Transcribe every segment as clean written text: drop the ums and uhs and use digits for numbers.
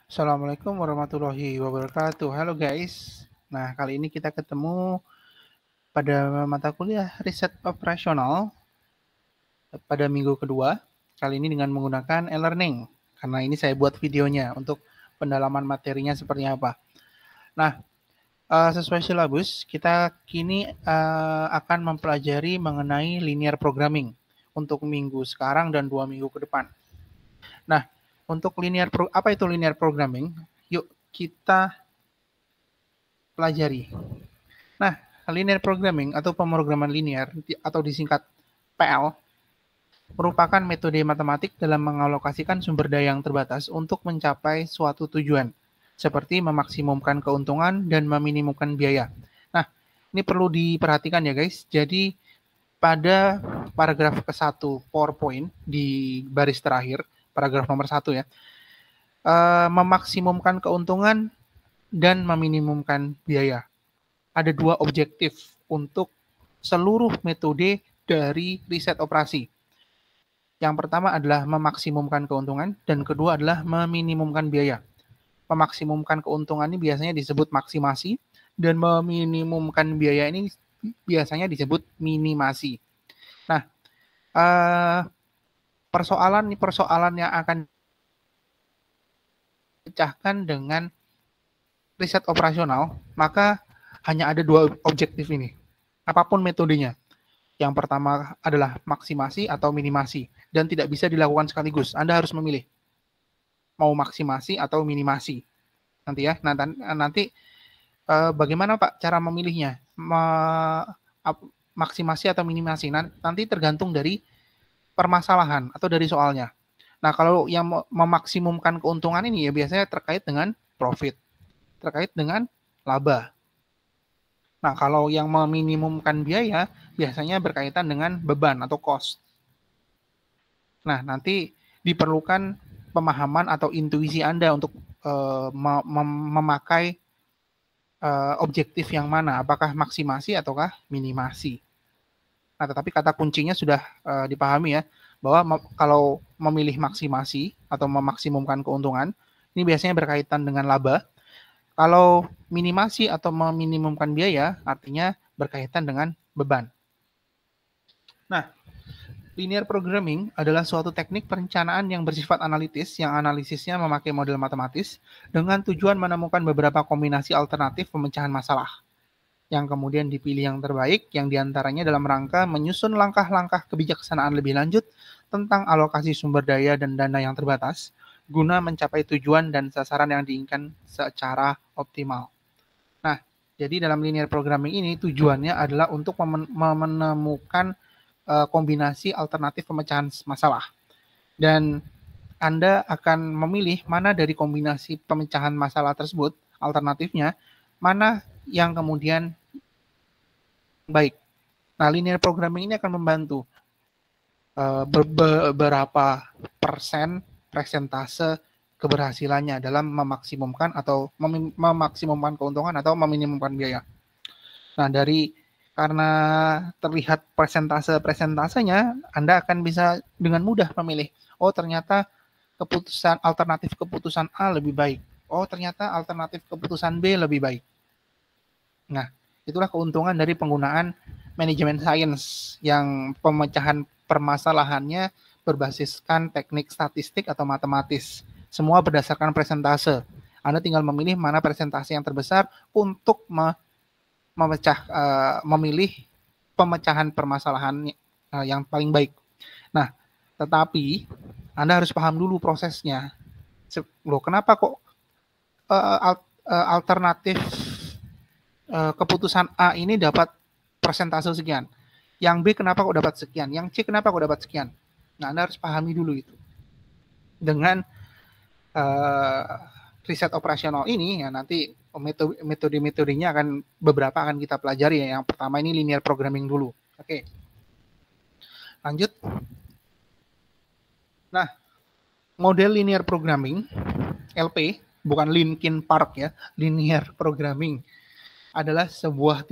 Assalamualaikum warahmatullahi wabarakatuh. Halo guys. Nah, kali ini kita ketemu pada mata kuliah riset operasional pada minggu kedua. Kali ini dengan menggunakan e-learning. Karena ini saya buat videonya untuk pendalaman materinya seperti apa. Nah, sesuai silabus, kita kini akan mempelajari mengenai linear programming untuk minggu sekarang dan 2 minggu ke depan. Nah, untuk apa itu linear programming? Yuk kita pelajari. Nah, linear programming atau pemrograman linear atau disingkat PL merupakan metode matematik dalam mengalokasikan sumber daya yang terbatas untuk mencapai suatu tujuan, seperti memaksimumkan keuntungan dan meminimumkan biaya. Nah, ini perlu diperhatikan ya guys. Jadi pada paragraf ke-1 PowerPoint di baris terakhir, paragraf nomor 1 ya, memaksimumkan keuntungan dan meminimumkan biaya. Ada 2 objektif untuk seluruh metode dari riset operasi. Yang pertama adalah memaksimumkan keuntungan dan kedua adalah meminimumkan biaya. Memaksimumkan keuntungan ini biasanya disebut maksimasi dan meminimumkan biaya ini biasanya disebut minimasi. Nah, persoalan yang akan dipecahkan dengan riset operasional, maka hanya ada 2 objektif ini. Apapun metodenya. Yang pertama adalah maksimasi atau minimasi dan tidak bisa dilakukan sekaligus. Anda harus memilih mau maksimasi atau minimasi. Nanti ya, nanti bagaimana Pak cara memilihnya? Maksimasi atau minimasi? Nanti tergantung dari permasalahan atau dari soalnya. Nah, kalau yang memaksimumkan keuntungan ini ya biasanya terkait dengan profit, terkait dengan laba. Nah, kalau yang meminimumkan biaya biasanya berkaitan dengan beban atau cost. Nah, nanti diperlukan pemahaman atau intuisi Anda untuk memakai objektif yang mana, apakah maksimasi ataukah minimasi. Nah, tetapi kata kuncinya sudah dipahami ya, bahwa kalau memilih maksimasi atau memaksimumkan keuntungan, ini biasanya berkaitan dengan laba. Kalau minimasi atau meminimumkan biaya, artinya berkaitan dengan beban. Nah, linear programming adalah suatu teknik perencanaan yang bersifat analitis, yang analisisnya memakai model matematis dengan tujuan menemukan beberapa kombinasi alternatif pemecahan masalah, yang kemudian dipilih yang terbaik, yang diantaranya dalam rangka menyusun langkah-langkah kebijaksanaan lebih lanjut tentang alokasi sumber daya dan dana yang terbatas, guna mencapai tujuan dan sasaran yang diinginkan secara optimal. Nah, jadi dalam linear programming ini tujuannya adalah untuk menemukan kombinasi alternatif pemecahan masalah. Dan Anda akan memilih mana dari kombinasi pemecahan masalah tersebut, alternatifnya, mana yang kemudian baik. Nah, linear programming ini akan membantu beberapa persen persentase keberhasilannya dalam memaksimumkan atau memaksimumkan keuntungan atau meminimumkan biaya. Nah, karena terlihat presentase-presentasenya, Anda akan bisa dengan mudah memilih, oh ternyata alternatif keputusan A lebih baik. Oh ternyata alternatif keputusan B lebih baik. Nah, itulah keuntungan dari penggunaan manajemen sains yang pemecahan permasalahannya berbasiskan teknik statistik atau matematis. Semua berdasarkan presentase. Anda tinggal memilih mana presentase yang terbesar untuk memilih pemecahan permasalahan yang paling baik. Nah, tetapi Anda harus paham dulu prosesnya. Loh, kenapa kok alternatif keputusan A ini dapat persentase sekian? Yang B kenapa kok dapat sekian? Yang C kenapa kok dapat sekian? Nah, Anda harus pahami dulu itu. Dengan riset operasional ini ya nanti metode-metodenya beberapa akan kita pelajari ya. Yang pertama ini linear programming dulu. Oke. Lanjut. Nah, model linear programming LP, bukan Linkin Park ya, linear programming adalah sebuah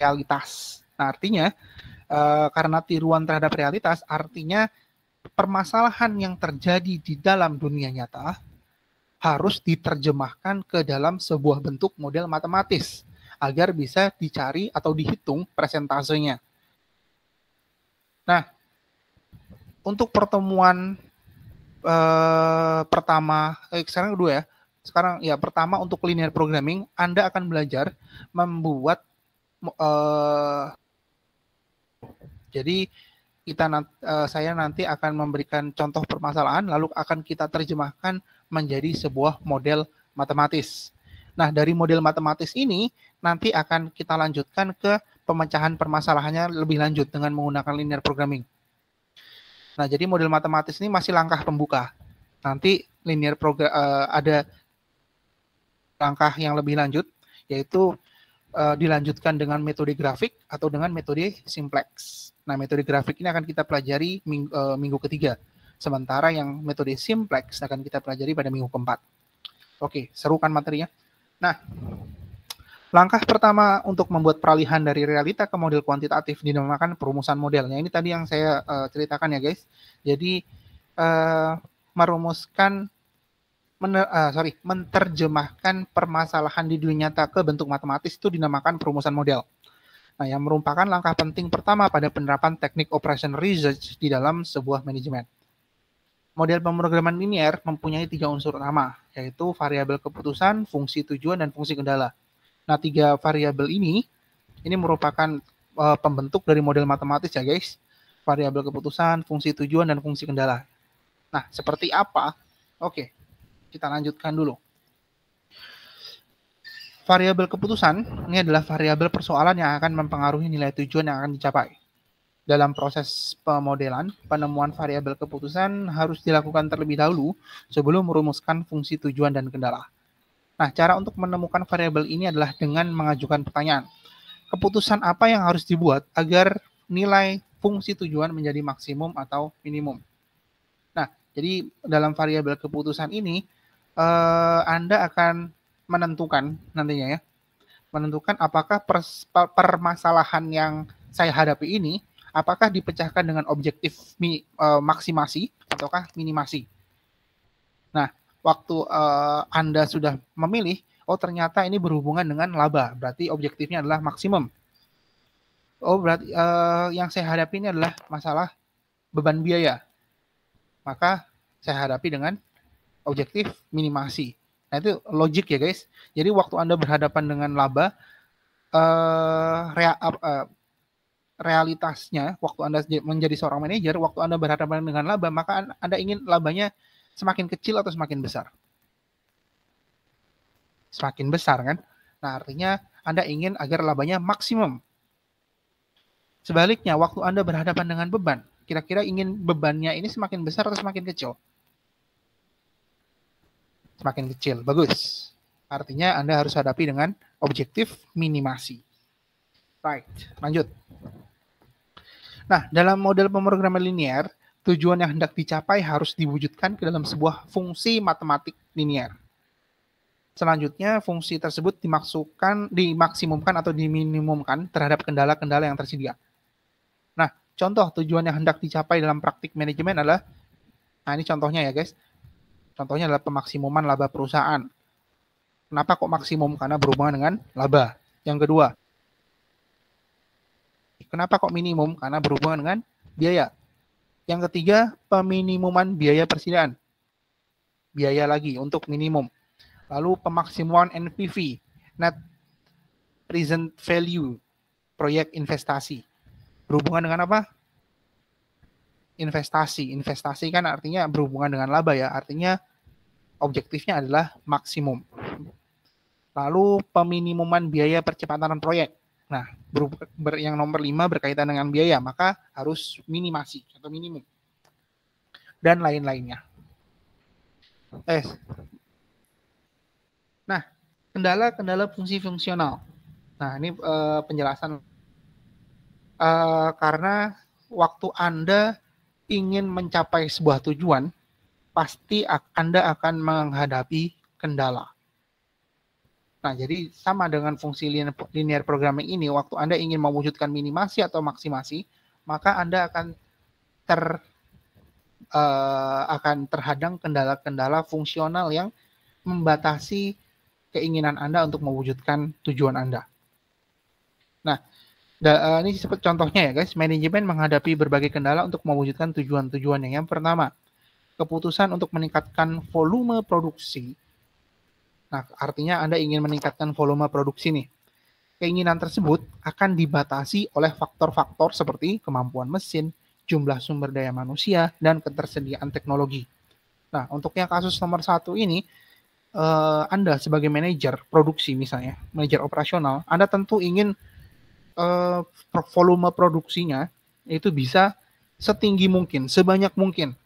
realitas. Nah, artinya karena tiruan terhadap realitas, artinya permasalahan yang terjadi di dalam dunia nyata harus diterjemahkan ke dalam sebuah bentuk model matematis agar bisa dicari atau dihitung persentasenya. Nah, untuk pertemuan sekarang kedua ya. Sekarang ya pertama untuk linear programming, Anda akan belajar membuat jadi saya nanti akan memberikan contoh permasalahan, lalu akan kita terjemahkan menjadi sebuah model matematis. Nah, dari model matematis ini nanti akan kita lanjutkan ke pemecahan permasalahannya lebih lanjut dengan menggunakan linear programming. Nah, jadi model matematis ini masih langkah pembuka. Nanti ada langkah yang lebih lanjut, yaitu dilanjutkan dengan metode grafik atau dengan metode simplex. Nah, metode grafik ini akan kita pelajari minggu ketiga. Sementara yang metode simplex akan kita pelajari pada minggu keempat. Oke, seru kan materinya? Nah, langkah pertama untuk membuat peralihan dari realita ke model kuantitatif dinamakan perumusan modelnya. Ini tadi yang saya ceritakan ya guys. Jadi menerjemahkan permasalahan di dunia nyata ke bentuk matematis itu dinamakan perumusan model. Nah, yang merupakan langkah penting pertama pada penerapan teknik operation research di dalam sebuah manajemen. Model pemrograman linear mempunyai 3 unsur utama, yaitu variabel keputusan, fungsi tujuan, dan fungsi kendala. Nah, 3 variabel ini merupakan pembentuk dari model matematis ya guys. Variabel keputusan, fungsi tujuan, dan fungsi kendala. Nah, seperti apa? Oke, kita lanjutkan dulu. Variabel keputusan ini adalah variabel persoalan yang akan mempengaruhi nilai tujuan yang akan dicapai. Dalam proses pemodelan, penemuan variabel keputusan harus dilakukan terlebih dahulu sebelum merumuskan fungsi tujuan dan kendala. Nah, cara untuk menemukan variabel ini adalah dengan mengajukan pertanyaan. Keputusan apa yang harus dibuat agar nilai fungsi tujuan menjadi maksimum atau minimum? Nah, jadi dalam variabel keputusan ini, Anda akan menentukan nantinya ya, menentukan apakah permasalahan yang saya hadapi ini, apakah dipecahkan dengan objektif maksimasi ataukah minimasi. Nah, waktu Anda sudah memilih, oh ternyata ini berhubungan dengan laba, berarti objektifnya adalah maksimum. Oh berarti yang saya hadapi ini adalah masalah beban biaya, maka saya hadapi dengan objektif minimasi. Nah, itu logik ya guys. Jadi waktu Anda berhadapan dengan laba, realitasnya waktu Anda menjadi seorang manajer, waktu Anda berhadapan dengan laba, maka Anda ingin labanya semakin kecil atau semakin besar? Semakin besar kan? Nah, artinya Anda ingin agar labanya maksimum. Sebaliknya, waktu Anda berhadapan dengan beban, kira-kira ingin bebannya ini semakin besar atau semakin kecil? Semakin kecil, bagus. Artinya Anda harus hadapi dengan objektif minimasi. Right, lanjut. Nah, dalam model pemrograman linear, tujuan yang hendak dicapai harus diwujudkan ke dalam sebuah fungsi matematik linear. Selanjutnya, fungsi tersebut dimaksimumkan atau diminimumkan terhadap kendala-kendala yang tersedia. Nah, contoh tujuan yang hendak dicapai dalam praktik manajemen adalah, nah ini contohnya ya guys, contohnya adalah pemaksimuman laba perusahaan. Kenapa kok maksimum? Karena berhubungan dengan laba. Yang kedua, kenapa kok minimum? Karena berhubungan dengan biaya. Yang ketiga, peminimuman biaya persediaan. Biaya lagi untuk minimum. Lalu pemaksimuman NPV, net present value, proyek investasi. Berhubungan dengan apa? Investasi. Investasi kan artinya berhubungan dengan laba ya. Artinya objektifnya adalah maksimum. Lalu peminimuman biaya percepatan proyek. Nah, yang nomor 5 berkaitan dengan biaya, maka harus minimasi atau minimum. Dan lain-lainnya. Nah, kendala-kendala fungsi fungsional. Nah, ini penjelasan. Karena waktu Anda ingin mencapai sebuah tujuan, pasti Anda akan menghadapi kendala. Nah, jadi sama dengan fungsi linear programming ini, waktu Anda ingin mewujudkan minimasi atau maksimasi, maka Anda akan terhadang kendala-kendala fungsional yang membatasi keinginan Anda untuk mewujudkan tujuan Anda. Nah, ini seperti contohnya ya guys, manajemen menghadapi berbagai kendala untuk mewujudkan tujuan-tujuannya. Yang pertama, keputusan untuk meningkatkan volume produksi. Nah, artinya Anda ingin meningkatkan volume produksi nih. Keinginan tersebut akan dibatasi oleh faktor-faktor seperti kemampuan mesin, jumlah sumber daya manusia, dan ketersediaan teknologi. Nah, untuk yang kasus nomor 1 ini, Anda sebagai manajer produksi misalnya, manajer operasional, Anda tentu ingin volume produksinya itu bisa setinggi mungkin, sebanyak mungkin.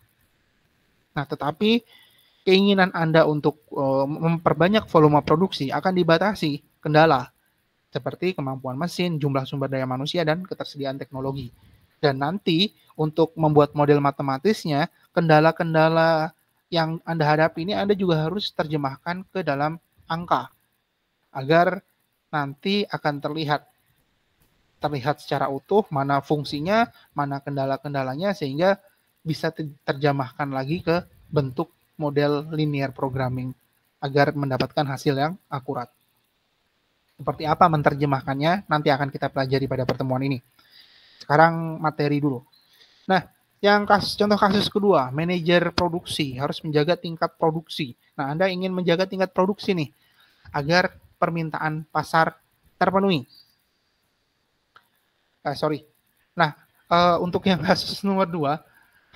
Nah, tetapi keinginan Anda untuk memperbanyak volume produksi akan dibatasi kendala seperti kemampuan mesin, jumlah sumber daya manusia, dan ketersediaan teknologi. Dan nanti untuk membuat model matematisnya, kendala-kendala yang Anda hadapi ini Anda juga harus terjemahkan ke dalam angka agar nanti akan terlihat secara utuh mana fungsinya, mana kendala-kendalanya, sehingga bisa terjemahkan lagi ke bentuk model linear programming agar mendapatkan hasil yang akurat. Seperti apa menerjemahkannya nanti akan kita pelajari pada pertemuan ini. Sekarang materi dulu. Nah, contoh kasus kedua, manajer produksi harus menjaga tingkat produksi. Nah, Anda ingin menjaga tingkat produksi nih agar permintaan pasar terpenuhi. Nah, untuk yang kasus nomor 2,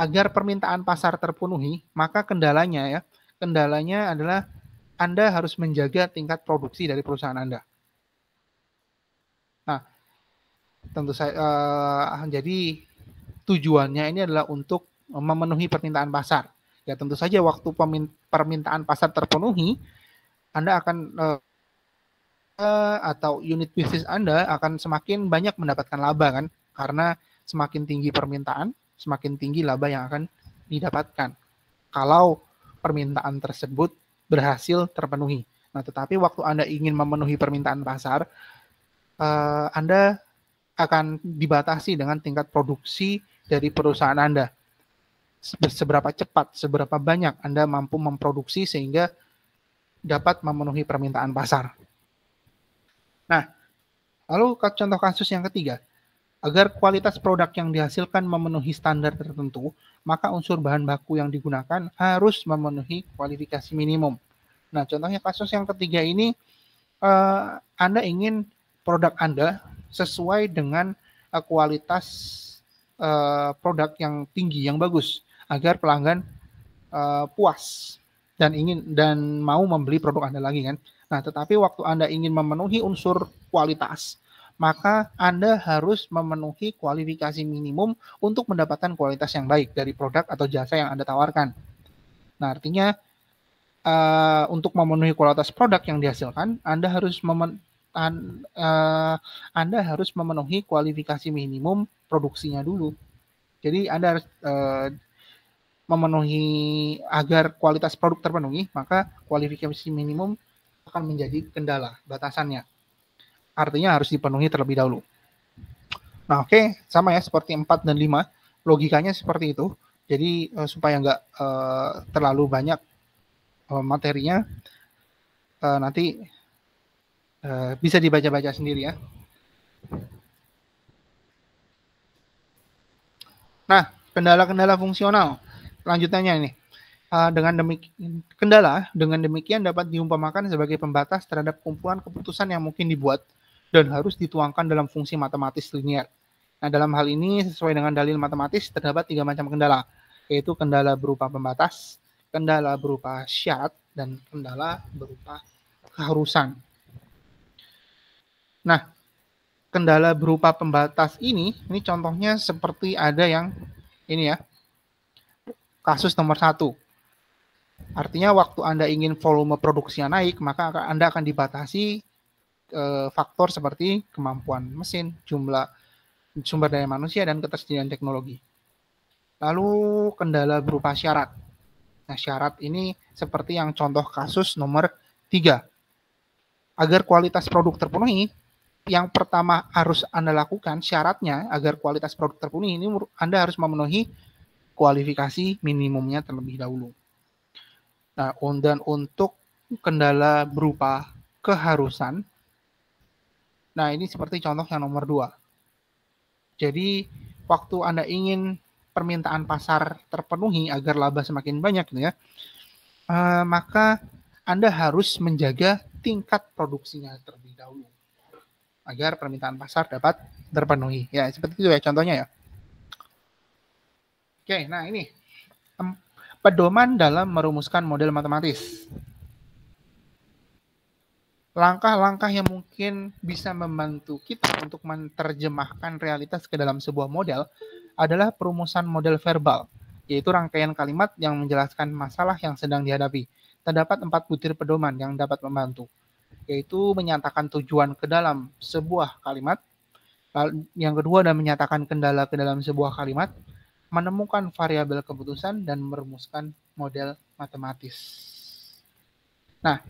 agar permintaan pasar terpenuhi, maka kendalanya adalah Anda harus menjaga tingkat produksi dari perusahaan Anda. Nah, tentu saja, jadi tujuannya ini adalah untuk memenuhi permintaan pasar. Ya, tentu saja waktu permintaan pasar terpenuhi, Anda akan atau unit bisnis Anda akan semakin banyak mendapatkan laba kan, karena semakin tinggi permintaan, semakin tinggi laba yang akan didapatkan kalau permintaan tersebut berhasil terpenuhi. Nah, tetapi waktu Anda ingin memenuhi permintaan pasar, Anda akan dibatasi dengan tingkat produksi dari perusahaan Anda. Seberapa cepat, seberapa banyak Anda mampu memproduksi sehingga dapat memenuhi permintaan pasar. Nah, lalu contoh kasus yang ketiga, agar kualitas produk yang dihasilkan memenuhi standar tertentu, maka unsur bahan baku yang digunakan harus memenuhi kualifikasi minimum. Nah, contohnya kasus yang ketiga ini, Anda ingin produk Anda sesuai dengan kualitas produk yang tinggi, yang bagus, agar pelanggan puas dan mau membeli produk Anda lagi kan. Nah, tetapi waktu Anda ingin memenuhi unsur kualitas, maka Anda harus memenuhi kualifikasi minimum untuk mendapatkan kualitas yang baik dari produk atau jasa yang Anda tawarkan. Nah, artinya untuk memenuhi kualitas produk yang dihasilkan, Anda harus memenuhi kualifikasi minimum produksinya dulu. Jadi Anda harus memenuhi agar kualitas produk terpenuhi, maka kualifikasi minimum akan menjadi kendala batasannya. Artinya harus dipenuhi terlebih dahulu. Nah, oke, sama ya seperti 4 dan 5, logikanya seperti itu. Jadi supaya nggak terlalu banyak materinya, nanti bisa dibaca-baca sendiri ya. Nah, kendala-kendala fungsional. Lanjutannya ini. Dengan demikian dapat diumpamakan sebagai pembatas terhadap kumpulan keputusan yang mungkin dibuat dan harus dituangkan dalam fungsi matematis linear. Nah, dalam hal ini sesuai dengan dalil matematis terdapat 3 macam kendala, yaitu kendala berupa pembatas, kendala berupa syarat, dan kendala berupa keharusan. Nah, kendala berupa pembatas ini contohnya seperti ada yang ini ya, kasus nomor 1. Artinya waktu Anda ingin volume produksinya naik, maka Anda akan dibatasi faktor seperti kemampuan mesin, jumlah sumber daya manusia, dan ketersediaan teknologi. Lalu kendala berupa syarat. Nah, syarat ini seperti yang contoh kasus nomor 3. Agar kualitas produk terpenuhi, yang pertama harus Anda lakukan syaratnya agar kualitas produk terpenuhi ini Anda harus memenuhi kualifikasi minimumnya terlebih dahulu. Nah, dan untuk kendala berupa keharusan. Nah, ini seperti contoh yang nomor 2. Jadi, waktu Anda ingin permintaan pasar terpenuhi agar laba semakin banyak, ya, maka Anda harus menjaga tingkat produksinya terlebih dahulu agar permintaan pasar dapat terpenuhi. Ya, seperti itu ya contohnya ya. Oke, nah ini pedoman dalam merumuskan model matematis. Langkah-langkah yang mungkin bisa membantu kita untuk menerjemahkan realitas ke dalam sebuah model adalah perumusan model verbal, yaitu rangkaian kalimat yang menjelaskan masalah yang sedang dihadapi. Terdapat 4 butir pedoman yang dapat membantu, yaitu menyatakan tujuan ke dalam sebuah kalimat, yang kedua adalah menyatakan kendala ke dalam sebuah kalimat, menemukan variabel keputusan, dan merumuskan model matematis. Nah,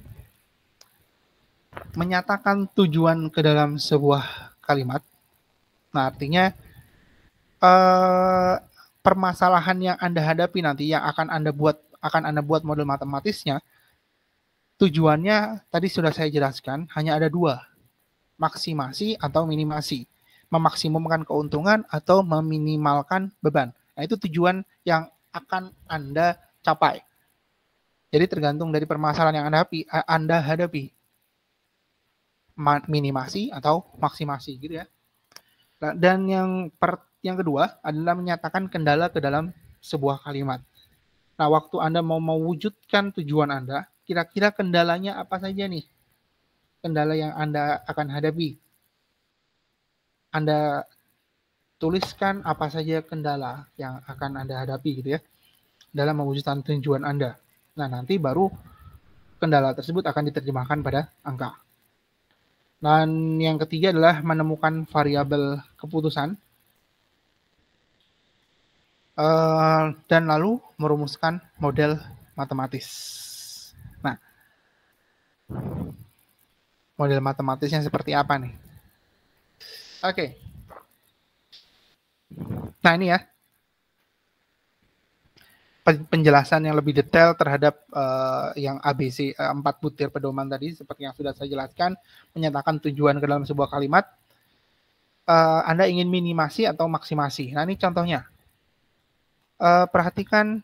menyatakan tujuan ke dalam sebuah kalimat, nah artinya permasalahan yang Anda hadapi nanti yang akan Anda buat model matematisnya, tujuannya tadi sudah saya jelaskan, hanya ada 2, maksimasi atau minimasi, memaksimumkan keuntungan atau meminimalkan beban. Nah, itu tujuan yang akan Anda capai. Jadi tergantung dari permasalahan yang Anda hadapi. Minimasi atau maksimasi gitu ya. Dan yang kedua adalah menyatakan kendala ke dalam sebuah kalimat. Nah, waktu Anda mau mewujudkan tujuan Anda, kira-kira kendalanya apa saja nih? Kendala yang Anda akan hadapi. Anda tuliskan apa saja kendala yang akan Anda hadapi gitu ya dalam mewujudkan tujuan Anda. Nah, nanti baru kendala tersebut akan diterjemahkan pada angka. Dan yang ketiga adalah menemukan variabel keputusan dan lalu merumuskan model matematis. Nah, model matematisnya seperti apa nih? Oke. Nah, ini ya penjelasan yang lebih detail terhadap yang ABC 4 butir pedoman tadi seperti yang sudah saya jelaskan, menyatakan tujuan ke dalam sebuah kalimat. Anda ingin minimasi atau maksimasi. Nah, ini contohnya. Perhatikan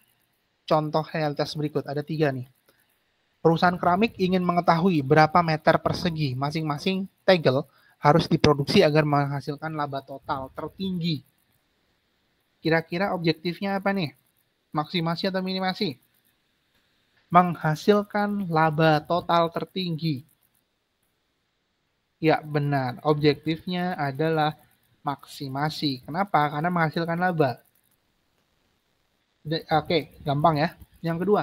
contoh realitas berikut. Ada 3 nih. Perusahaan keramik ingin mengetahui berapa meter persegi masing-masing tegel harus diproduksi agar menghasilkan laba total tertinggi. Kira-kira objektifnya apa nih? Maksimasi atau minimasi? Menghasilkan laba total tertinggi. Ya, benar. Objektifnya adalah maksimasi. Kenapa? Karena menghasilkan laba. Oke, gampang ya. Yang kedua,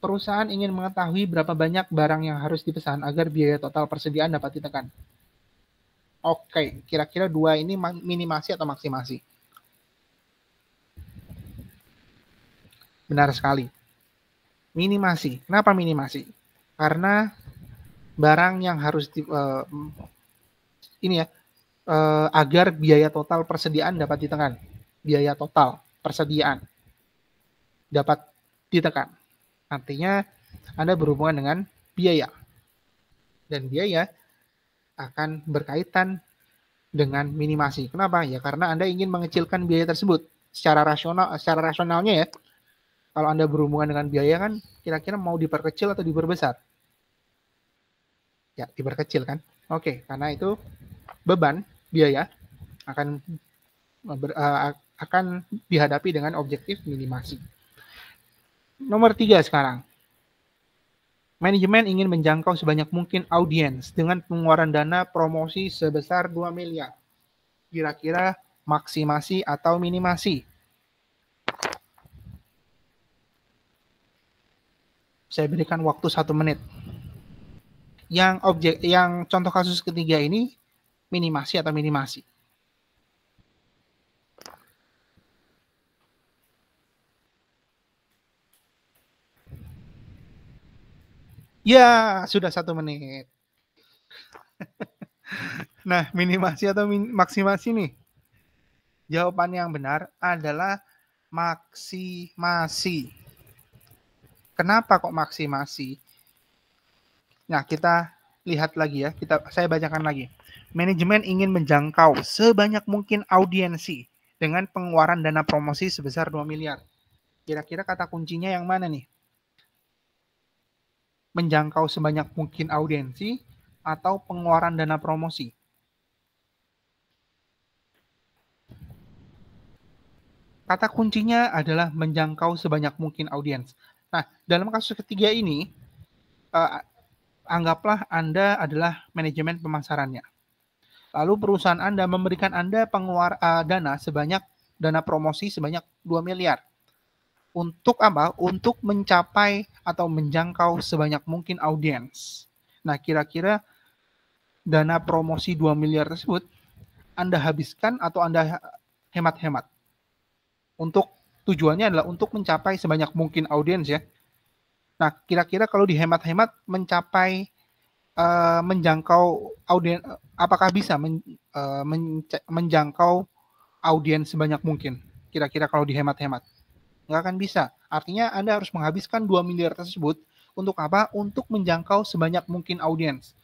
perusahaan ingin mengetahui berapa banyak barang yang harus dipesan agar biaya total persediaan dapat ditekan. Oke, kira-kira 2 ini minimasi atau maksimasi? Benar sekali. Minimasi. Kenapa minimasi? Karena barang yang harus agar biaya total persediaan dapat ditekan. Biaya total persediaan dapat ditekan. Artinya Anda berhubungan dengan biaya. Dan biaya akan berkaitan dengan minimasi. Kenapa? Ya karena Anda ingin mengecilkan biaya tersebut secara rasionalnya ya. Kalau Anda berhubungan dengan biaya kan kira-kira mau diperkecil atau diperbesar? Ya, diperkecil kan? Oke, karena itu beban biaya akan dihadapi dengan objektif minimasi. Nomor 3 sekarang. Manajemen ingin menjangkau sebanyak mungkin audiens dengan pengeluaran dana promosi sebesar 2 miliar. Kira-kira maksimasi atau minimasi? Saya berikan waktu 1 menit. Yang contoh kasus ketiga ini minimasi atau minimasi? Ya, sudah 1 menit. Nah, minimasi atau maksimasi nih? Jawaban yang benar adalah maksimasi. Kenapa kok maksimasi? Nah, kita lihat lagi ya. Saya bacakan lagi. Manajemen ingin menjangkau sebanyak mungkin audiensi dengan pengeluaran dana promosi sebesar 2 miliar. Kira-kira kata kuncinya yang mana nih? Menjangkau sebanyak mungkin audiensi atau pengeluaran dana promosi? Kata kuncinya adalah menjangkau sebanyak mungkin audiens. Nah, dalam kasus ketiga ini, anggaplah Anda adalah manajemen pemasarannya. Lalu perusahaan Anda memberikan Anda dana promosi sebanyak 2 miliar. Untuk apa? Untuk mencapai atau menjangkau sebanyak mungkin audiens. Nah, kira-kira dana promosi 2 miliar tersebut Anda habiskan atau Anda hemat-hemat? Untuk tujuannya adalah untuk mencapai sebanyak mungkin audiens ya. Nah, kira-kira kalau dihemat-hemat menjangkau audiens, apakah bisa menjangkau audiens sebanyak mungkin? Kira-kira kalau dihemat-hemat, nggak akan bisa. Artinya Anda harus menghabiskan 2 miliar tersebut untuk apa? Untuk menjangkau sebanyak mungkin audiens.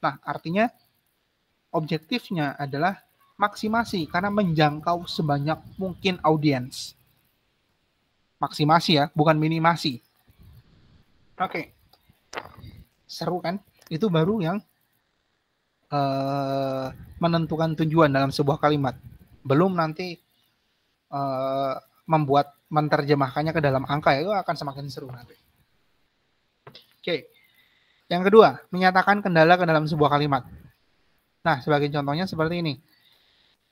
Nah, artinya objektifnya adalah maksimasi karena menjangkau sebanyak mungkin audiens. Maksimasi ya, bukan minimasi. Oke. Seru kan? Itu baru yang menentukan tujuan dalam sebuah kalimat. Belum nanti menerjemahkannya ke dalam angka, itu akan semakin seru nanti. Oke. Yang kedua, menyatakan kendala ke dalam sebuah kalimat. Nah, sebagai contohnya seperti ini.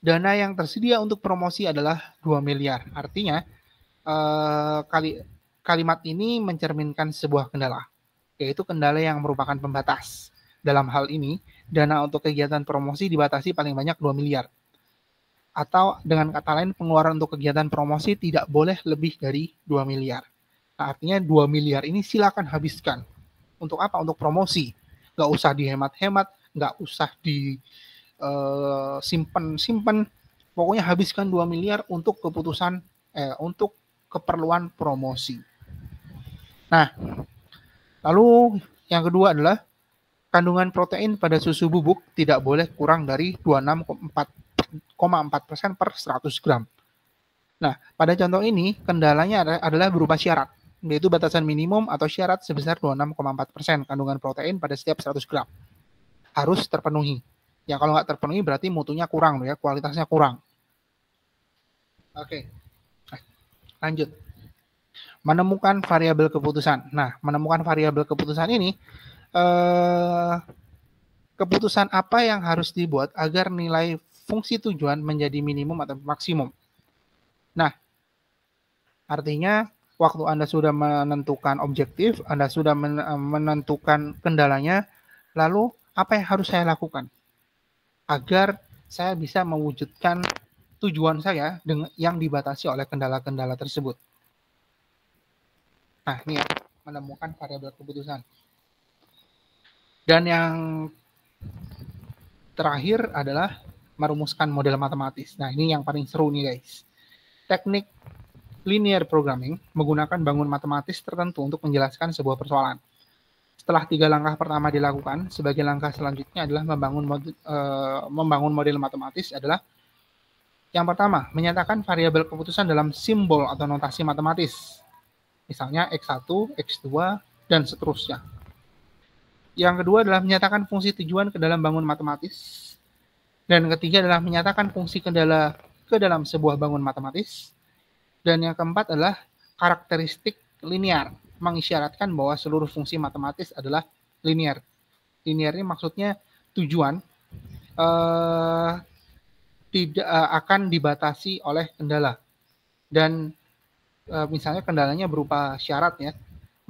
Dana yang tersedia untuk promosi adalah 2 miliar. Artinya, kalimat ini mencerminkan sebuah kendala, yaitu kendala yang merupakan pembatas. Dalam hal ini, dana untuk kegiatan promosi dibatasi paling banyak 2 miliar. Atau dengan kata lain, pengeluaran untuk kegiatan promosi tidak boleh lebih dari 2 miliar. Nah, artinya 2 miliar ini silakan habiskan. Untuk apa? Untuk promosi. Nggak usah dihemat-hemat, nggak usah simpen. Pokoknya habiskan 2 miliar untuk untuk keperluan promosi. Nah, lalu yang kedua adalah kandungan protein pada susu bubuk tidak boleh kurang dari 26,4% per 100 gram. Nah, pada contoh ini kendalanya adalah berupa syarat, yaitu batasan minimum atau syarat sebesar 26,4% kandungan protein pada setiap 100 gram. Harus terpenuhi. Ya, kalau nggak terpenuhi berarti mutunya kurang, ya, kualitasnya kurang. Oke, lanjut. Menemukan variabel keputusan. Nah, menemukan variabel keputusan ini, keputusan apa yang harus dibuat agar nilai fungsi tujuan menjadi minimum atau maksimum. Nah, artinya waktu Anda sudah menentukan objektif, Anda sudah menentukan kendalanya, lalu apa yang harus saya lakukan agar saya bisa mewujudkan tujuan saya yang dibatasi oleh kendala-kendala tersebut. Nah, ini ya, menemukan variabel keputusan. Dan yang terakhir adalah merumuskan model matematis. Nah, ini yang paling seru nih, guys. Teknik linear programming menggunakan bangun matematis tertentu untuk menjelaskan sebuah persoalan. Setelah 3 langkah pertama dilakukan, sebagai langkah selanjutnya adalah membangun model matematis adalah yang pertama, menyatakan variabel keputusan dalam simbol atau notasi matematis. Misalnya X1, X2, dan seterusnya. Yang kedua adalah menyatakan fungsi tujuan ke dalam bangun matematis. Dan ketiga adalah menyatakan fungsi kendala ke dalam sebuah bangun matematis. Dan yang keempat adalah karakteristik linear, mengisyaratkan bahwa seluruh fungsi matematis adalah linear. Linear ini maksudnya tujuan tidak akan dibatasi oleh kendala. Dan misalnya kendalanya berupa syarat ya,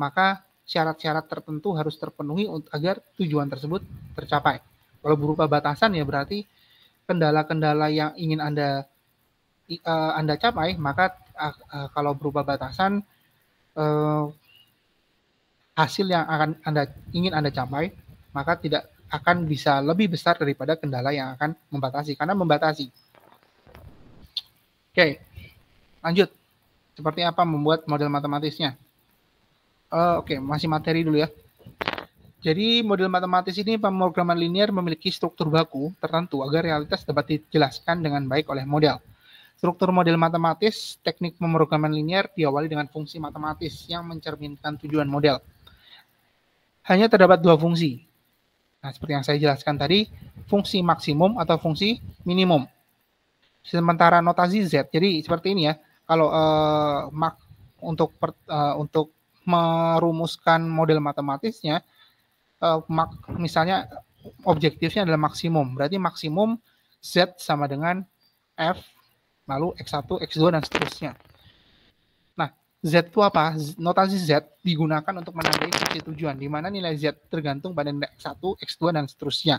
maka syarat-syarat tertentu harus terpenuhi agar tujuan tersebut tercapai. Kalau berupa batasan ya berarti kendala-kendala yang ingin Anda capai, maka kalau berupa batasan hasil yang ingin Anda capai, maka tidak akan bisa lebih besar daripada kendala yang akan membatasi, karena membatasi. Oke, lanjut. Seperti apa membuat model matematisnya? Oke, masih materi dulu ya. Jadi model matematis ini pemrograman linear memiliki struktur baku tertentu agar realitas dapat dijelaskan dengan baik oleh model. Struktur model matematis, teknik pemrograman linear diawali dengan fungsi matematis yang mencerminkan tujuan model. Hanya terdapat dua fungsi. Nah, seperti yang saya jelaskan tadi, fungsi maksimum atau fungsi minimum. Sementara notasi Z, jadi seperti ini ya. Kalau untuk merumuskan model matematisnya, misalnya objektifnya adalah maksimum. Berarti maksimum Z sama dengan F, lalu X1, X2, dan seterusnya. Nah, Z itu apa? Notasi Z digunakan untuk menandai fungsi tujuan, di mana nilai Z tergantung pada nilai X1, X2, dan seterusnya,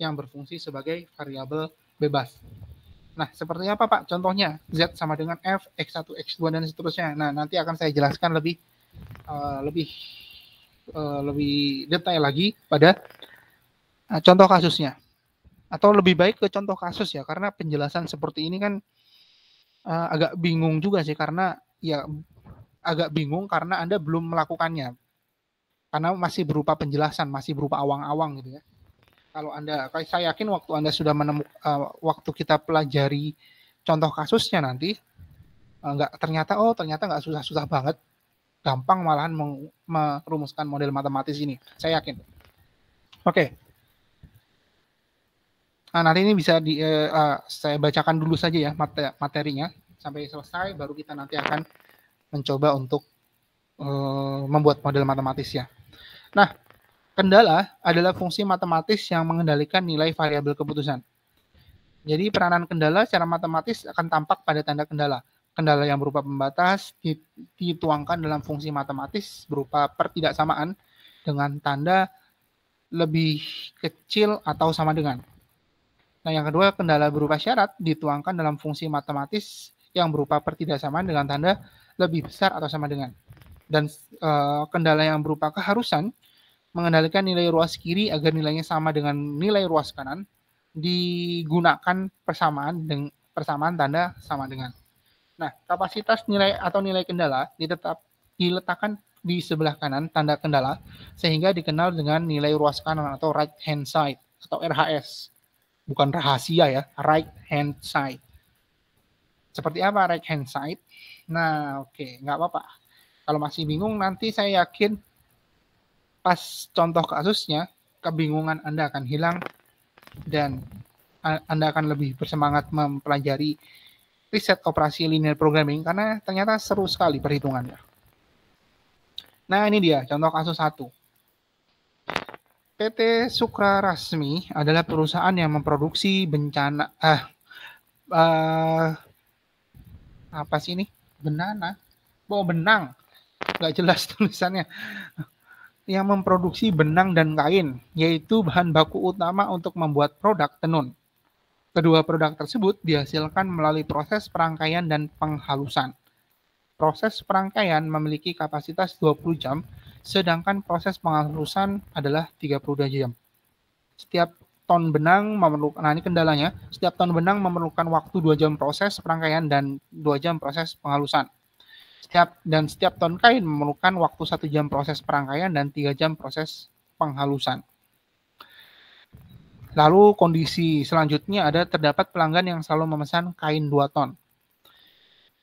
yang berfungsi sebagai variabel bebas. Nah, seperti apa Pak? Contohnya, Z sama dengan F, X1, X2, dan seterusnya. Nah, nanti akan saya jelaskan lebih detail lagi pada contoh kasusnya. Atau lebih baik ke contoh kasus ya, karena penjelasan seperti ini kan agak bingung juga sih, karena ya agak bingung karena Anda belum melakukannya. Karena masih berupa penjelasan, masih berupa awang-awang gitu ya. Kalau saya yakin waktu Anda sudah waktu kita pelajari contoh kasusnya nanti, ternyata nggak susah-susah banget, gampang malahan merumuskan model matematis ini. Saya yakin. Oke. Nah, nanti ini bisa saya bacakan dulu saja ya materinya sampai selesai, baru kita nanti akan mencoba untuk membuat model matematisnya. Nah, kendala adalah fungsi matematis yang mengendalikan nilai variabel keputusan. Jadi peranan kendala secara matematis akan tampak pada tanda kendala. Kendala yang berupa pembatas dituangkan dalam fungsi matematis berupa pertidaksamaan dengan tanda lebih kecil atau sama dengan. Nah, yang kedua, kendala berupa syarat dituangkan dalam fungsi matematis yang berupa pertidaksamaan dengan tanda lebih besar atau sama dengan. Dan kendala yang berupa keharusan mengendalikan nilai ruas kiri agar nilainya sama dengan nilai ruas kanan, digunakan persamaan tanda sama dengan. Nah, kapasitas nilai atau nilai kendala diletakkan di sebelah kanan tanda kendala sehingga dikenal dengan nilai ruas kanan atau right hand side atau RHS. Bukan rahasia ya, right hand side. Seperti apa right hand side? Nah, oke, nggak apa-apa. Kalau masih bingung, nanti saya yakin pas contoh kasusnya, kebingungan Anda akan hilang dan Anda akan lebih bersemangat mempelajari riset operasi linear programming karena ternyata seru sekali perhitungannya. Nah, ini dia contoh kasus 1. PT Sukra Rasmi adalah perusahaan yang memproduksi apa sih ini? Benang. Nggak jelas tulisannya. Yang memproduksi benang dan kain, yaitu bahan baku utama untuk membuat produk tenun. Kedua produk tersebut dihasilkan melalui proses perangkaian dan penghalusan. Proses perangkaian memiliki kapasitas 20 jam, sedangkan proses penghalusan adalah 32 jam. Setiap ton benang memerlukan, nah ini kendalanya, setiap ton benang memerlukan waktu 2 jam proses perangkaian dan 2 jam proses penghalusan. Setiap ton kain memerlukan waktu 1 jam proses perangkaian dan 3 jam proses penghalusan. Lalu kondisi selanjutnya terdapat pelanggan yang selalu memesan kain 2 ton.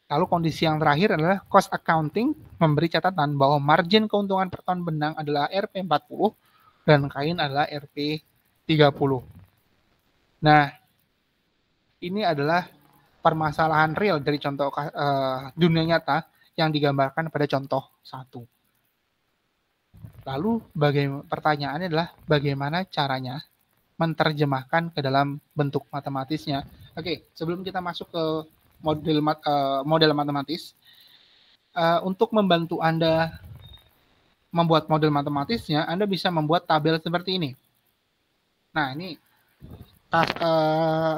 Lalu kondisi yang terakhir adalah cost accounting memberi catatan bahwa margin keuntungan per ton benang adalah Rp40 dan kain adalah Rp30. Nah, ini adalah permasalahan real dari contoh dunia nyata yang digambarkan pada contoh 1. Lalu pertanyaannya adalah bagaimana caranya menerjemahkan ke dalam bentuk matematisnya. Oke, sebelum kita masuk ke model matematis, untuk membantu Anda membuat model matematisnya, Anda bisa membuat tabel seperti ini. Nah, ini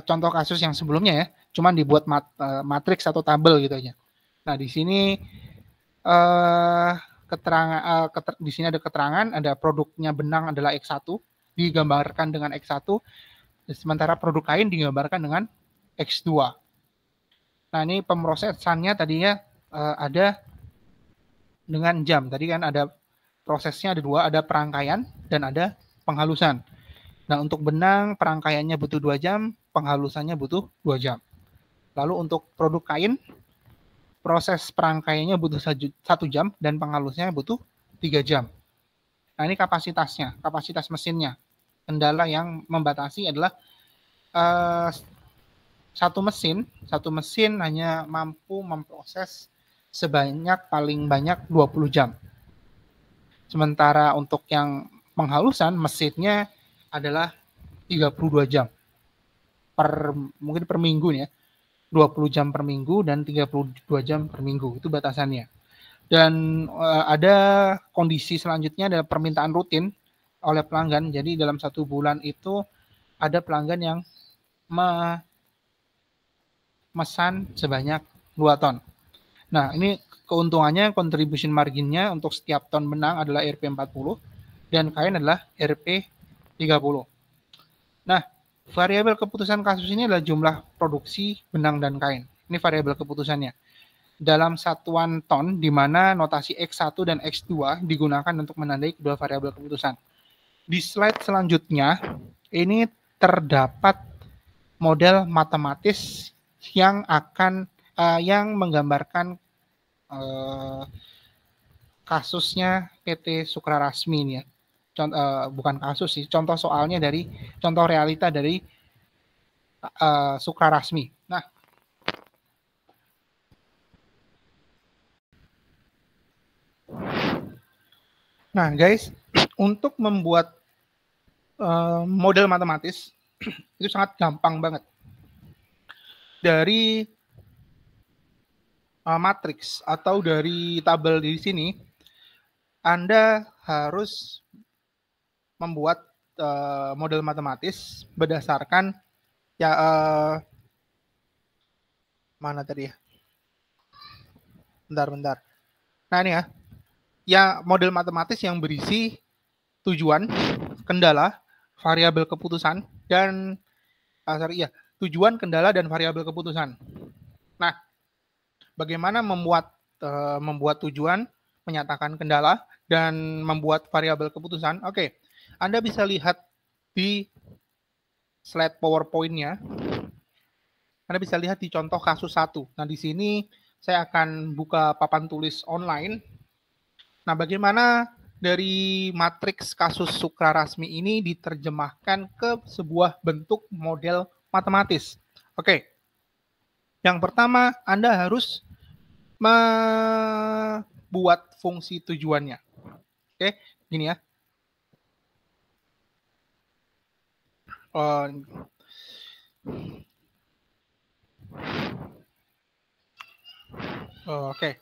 contoh kasus yang sebelumnya ya, cuman dibuat matriks atau tabel gitu aja. Nah, di sini di sini ada keterangan, ada produknya benang adalah X1, digambarkan dengan X1, sementara produk kain digambarkan dengan X2. Nah, ini pemrosesannya tadinya ada dengan jam. Tadi kan ada prosesnya ada dua, ada perangkaian dan ada penghalusan. Nah, untuk benang perangkaiannya butuh 2 jam, penghalusannya butuh 2 jam. Lalu untuk produk kain, proses perangkaiannya butuh 1 jam dan penghalusnya butuh 3 jam. Nah, ini kapasitasnya, kapasitas mesinnya. Kendala yang membatasi adalah satu mesin hanya mampu memproses sebanyak paling banyak 20 jam. Sementara untuk yang penghalusan mesinnya adalah 32 jam mungkin per minggu ya. 20 jam per minggu dan 32 jam per minggu, itu batasannya. Dan ada kondisi selanjutnya adalah permintaan rutin oleh pelanggan. Jadi dalam 1 bulan itu ada pelanggan yang memesan sebanyak 2 ton. Nah, ini keuntungannya, contribution marginnya untuk setiap ton benang adalah Rp 40 dan kain adalah Rp 30. Nah, variabel keputusan kasus ini adalah jumlah produksi benang dan kain. Ini variabel keputusannya. Dalam satuan ton, di mana notasi X1 dan X2 digunakan untuk menandai kedua variabel keputusan. Di slide selanjutnya, ini terdapat model matematis yang yang menggambarkan kasusnya PT Sukrarasmi ini ya. Bukan kasus sih, contoh soalnya dari contoh realita dari Sukrarasmi. Nah, guys, untuk membuat model matematis itu sangat gampang banget. Dari matriks atau dari tabel di sini, Anda harus membuat model matematis berdasarkan ya mana tadi ya? Bentar. Nah, ini ya. Ya, model matematis yang berisi tujuan, kendala, variabel keputusan dan tujuan, kendala dan variabel keputusan. Nah, bagaimana membuat tujuan, menyatakan kendala dan membuat variabel keputusan? Oke. Anda bisa lihat di slide PowerPoint-nya. Anda bisa lihat di contoh kasus 1. Nah, di sini saya akan buka papan tulis online. Nah, bagaimana dari matriks kasus Sukrarasmi ini diterjemahkan ke sebuah bentuk model matematis? Oke. Yang pertama, Anda harus membuat fungsi tujuannya. Oke, gini ya. Oke.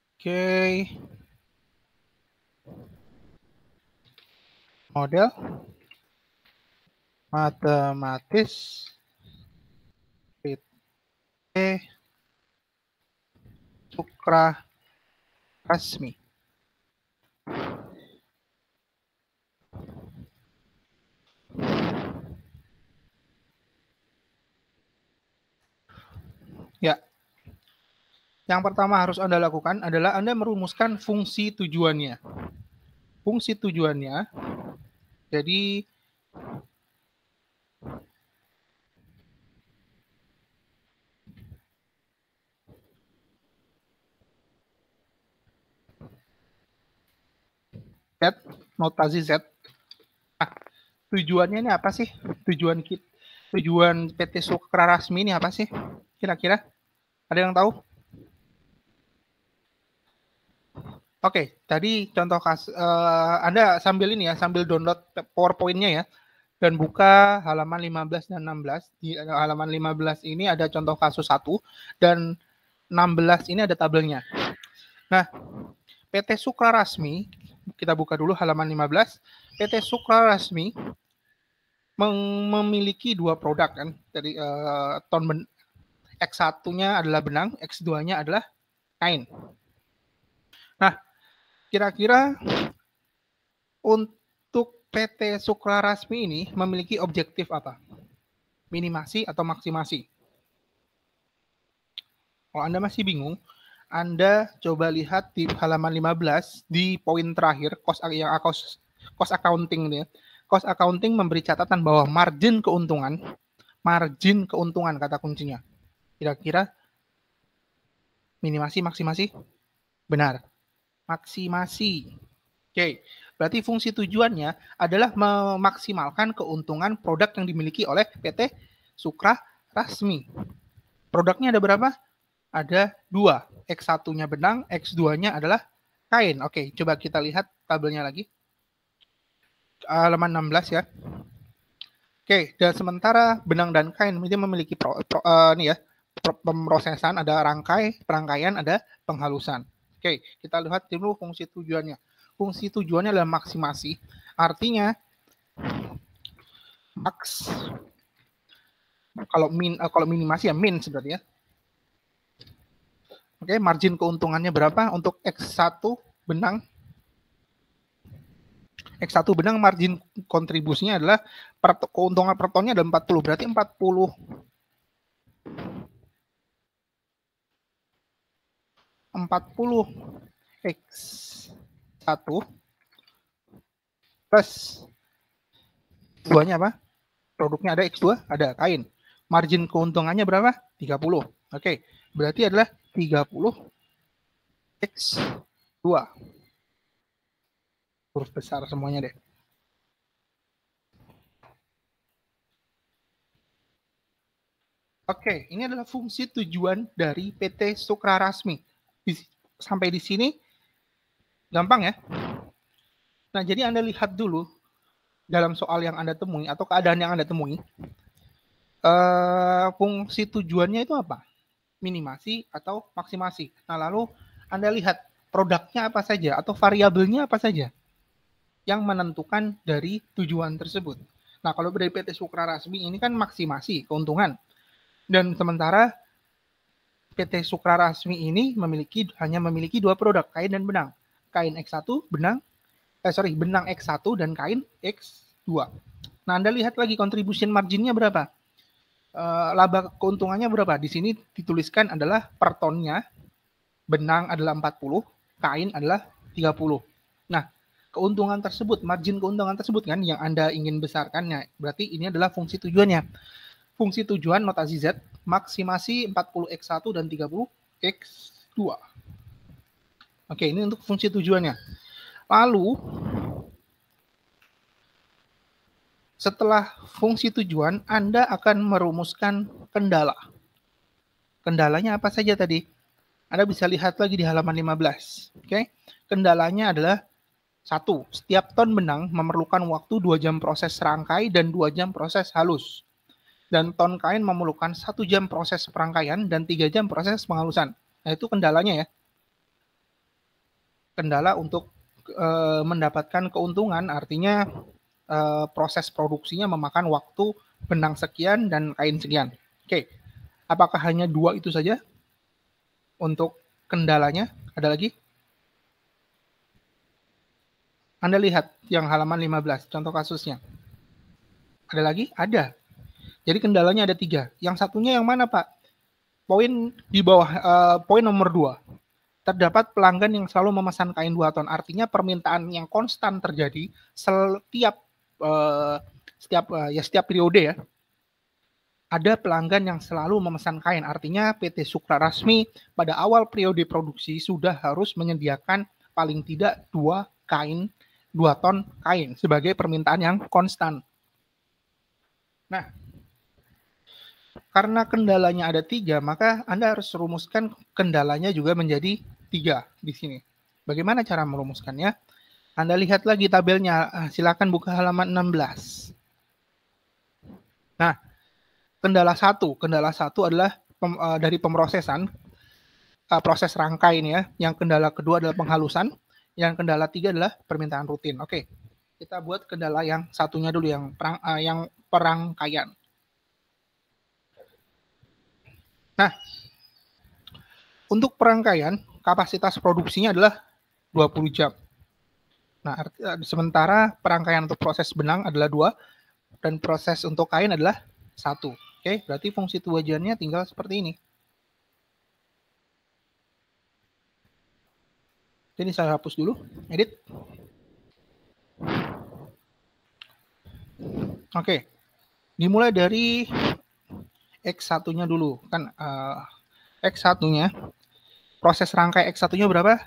Oke. Model matematis PT Sukrarasmi. Ya. Yang pertama harus Anda lakukan adalah Anda merumuskan fungsi tujuannya. Fungsi tujuannya, jadi Z, notasi Z. Nah, tujuannya ini apa sih? Tujuan PT Sukrarasmi ini apa sih? Kira-kira ada yang tahu? Oke, tadi contoh Anda sambil download PowerPoint-nya ya, dan buka halaman 15 dan 16. Di halaman 15 ini ada contoh kasus 1, dan 16 ini ada tabelnya. Nah, PT Sukrarasmi, kita buka dulu halaman 15. PT Sukrarasmi memiliki 2 produk kan, dari X1-nya adalah benang, X2-nya adalah kain. Nah, kira-kira untuk PT Sukrarasmi ini memiliki objektif apa? minimasi atau maksimasi? Kalau Anda masih bingung, Anda coba lihat di halaman 15 di poin terakhir cost accounting nih. Cost accounting memberi catatan bahwa margin keuntungan kata kuncinya. Kira-kira minimasi, maksimasi? Benar. Maksimasi. Oke, berarti fungsi tujuannya adalah memaksimalkan keuntungan produk yang dimiliki oleh PT Sukra Rasmi. Produknya ada berapa? Ada 2. X1-nya benang, X2-nya adalah kain. Oke, coba kita lihat tabelnya lagi. Halaman 16 ya. Oke, dan sementara benang dan kain ini memiliki pemrosesan, ada perangkaian, ada penghalusan. Oke, kita lihat dulu fungsi tujuannya. Fungsi tujuannya adalah maksimasi. Artinya max kalau minimasi ya min sebenarnya. Oke, margin keuntungannya berapa untuk X1 benang? X1 benang margin kontribusinya adalah keuntungan per tonnya adalah 40. Berarti 40 X1 plus 2-nya apa? Produknya ada X2, ada kain. Margin keuntungannya berapa? 30. Oke, berarti adalah 30 X2. Huruf besar semuanya deh. Oke, ini adalah fungsi tujuan dari PT Sukra Rasmi. Sampai di sini gampang ya. Nah, jadi Anda lihat dulu dalam soal yang Anda temui atau keadaan yang Anda temui. Fungsi tujuannya itu apa? Minimasi atau maksimasi. Nah, lalu Anda lihat produknya apa saja atau variabelnya apa saja yang menentukan dari tujuan tersebut. Nah, kalau dari PT Sukra Rasmi ini kan maksimasi keuntungan. Dan sementara PT Sukra Rasmi ini hanya memiliki 2 produk, kain dan benang. Kain X1, benang X1 dan kain X2. Nah, Anda lihat lagi contribution marginnya berapa? Laba keuntungannya berapa? Di sini dituliskan adalah per tonnya, benang adalah 40, kain adalah 30. Nah, keuntungan tersebut, margin keuntungan tersebut kan yang Anda ingin besarkan. Nah, berarti ini adalah fungsi tujuannya. Fungsi tujuan notasi Z, maksimasi 40 X1 dan 30 X2. Oke, ini untuk fungsi tujuannya. Lalu, setelah fungsi tujuan, Anda akan merumuskan kendala. Kendalanya apa saja tadi? Anda bisa lihat lagi di halaman 15. Oke, kendalanya adalah 1. Setiap ton benang memerlukan waktu 2 jam proses rangkai dan 2 jam proses halus. Dan ton kain memerlukan 1 jam proses perangkaian dan 3 jam proses penghalusan. Nah, itu kendalanya ya. Kendala untuk mendapatkan keuntungan artinya proses produksinya memakan waktu benang sekian dan kain sekian. Oke, apakah hanya 2 itu saja untuk kendalanya? Ada lagi? Anda lihat yang halaman 15, contoh kasusnya. Ada lagi? Ada. Jadi kendalanya ada 3. Yang satunya yang mana, Pak? Poin di bawah, poin nomor 2. Terdapat pelanggan yang selalu memesan kain 2 ton. Artinya permintaan yang konstan terjadi setiap periode ya. Ada pelanggan yang selalu memesan kain. Artinya PT Sukra Rasmi pada awal periode produksi sudah harus menyediakan paling tidak 2 ton kain sebagai permintaan yang konstan. Nah, karena kendalanya ada 3, maka Anda harus rumuskan kendalanya juga menjadi 3 di sini. Bagaimana cara merumuskannya? Anda lihat lagi tabelnya, silakan buka halaman 16. Nah, kendala 1 adalah dari pemrosesan, proses rangkai ini ya. Yang kendala kedua adalah penghalusan, yang kendala 3 adalah permintaan rutin. Oke, kita buat kendala yang satunya dulu, yang perangkaian. Nah, untuk perangkaian, kapasitas produksinya adalah 20 jam. Nah, sementara perangkaian untuk proses benang adalah 2, dan proses untuk kain adalah 1. Oke, berarti fungsi tujuannya tinggal seperti ini. Jadi saya hapus dulu, edit. Oke, dimulai dari X1-nya dulu. Kan X1-nya, proses rangkai X1-nya berapa?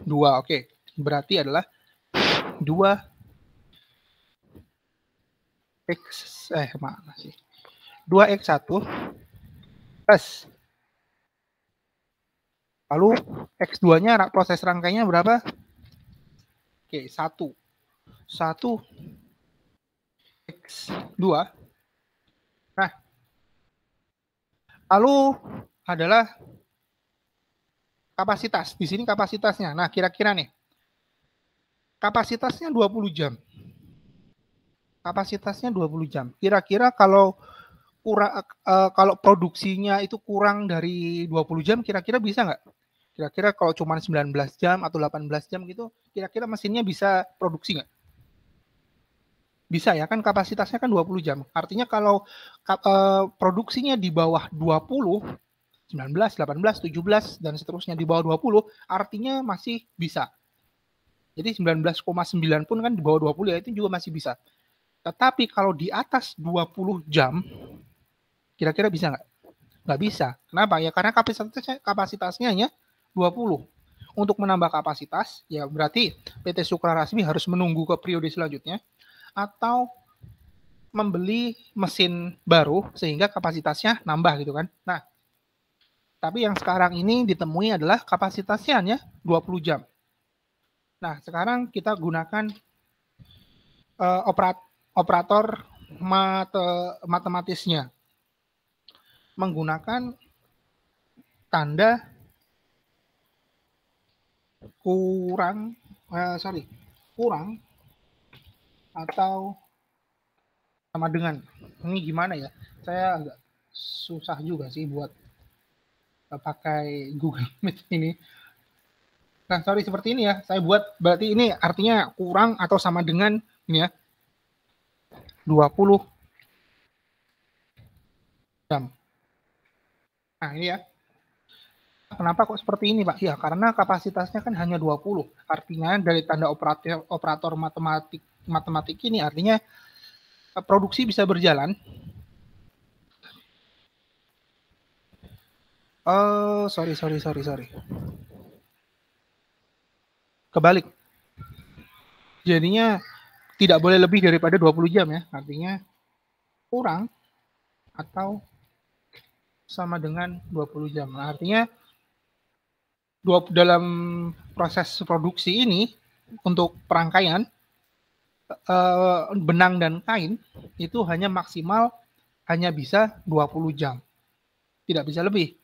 2, oke. Berarti adalah 2 mana sih? 2X1 plus. Lalu X2-nya proses rangkainya berapa? Oke, 1. 1 X2. Nah, lalu adalah kapasitas. Di sini kapasitasnya. Nah, kira-kira nih. Kapasitasnya 20 jam. Kapasitasnya 20 jam. Kira-kira kalau kalau produksinya itu kurang dari 20 jam, kira-kira bisa nggak? Kira-kira kalau cuma 19 jam atau 18 jam gitu, kira-kira mesinnya bisa produksi nggak? Bisa ya, kan kapasitasnya kan 20 jam. Artinya kalau produksinya di bawah 20, 19, 18, 17, dan seterusnya di bawah 20, artinya masih bisa. Jadi 19,9 pun kan di bawah 20 ya, itu juga masih bisa. Tetapi kalau di atas 20 jam, kira-kira bisa nggak? Nggak bisa. Kenapa? Ya karena kapasitasnya hanya 20. Untuk menambah kapasitas, ya berarti PT Sukra Rasmi harus menunggu ke periode selanjutnya, atau membeli mesin baru sehingga kapasitasnya nambah gitu kan. Nah, tapi yang sekarang ini ditemui adalah kapasitasnya hanya 20 jam. Nah, sekarang kita gunakan operator matematisnya. Menggunakan tanda kurang atau sama dengan. Ini gimana ya? Saya agak susah juga sih buat pakai Google Meet ini. Nah, seperti ini ya. Saya buat berarti ini artinya kurang atau sama dengan ini ya. 20 jam. Nah, ini ya. Kenapa kok seperti ini, Pak? Ya, karena kapasitasnya kan hanya 20. Artinya dari tanda operator matematik ini artinya produksi bisa berjalan. Oh, sorry. Kebalik. Jadinya tidak boleh lebih daripada 20 jam ya. Artinya kurang atau sama dengan 20 jam. Nah, artinya dalam proses produksi ini untuk perangkaian benang dan kain itu hanya maksimal hanya bisa 20 jam. Tidak bisa lebih.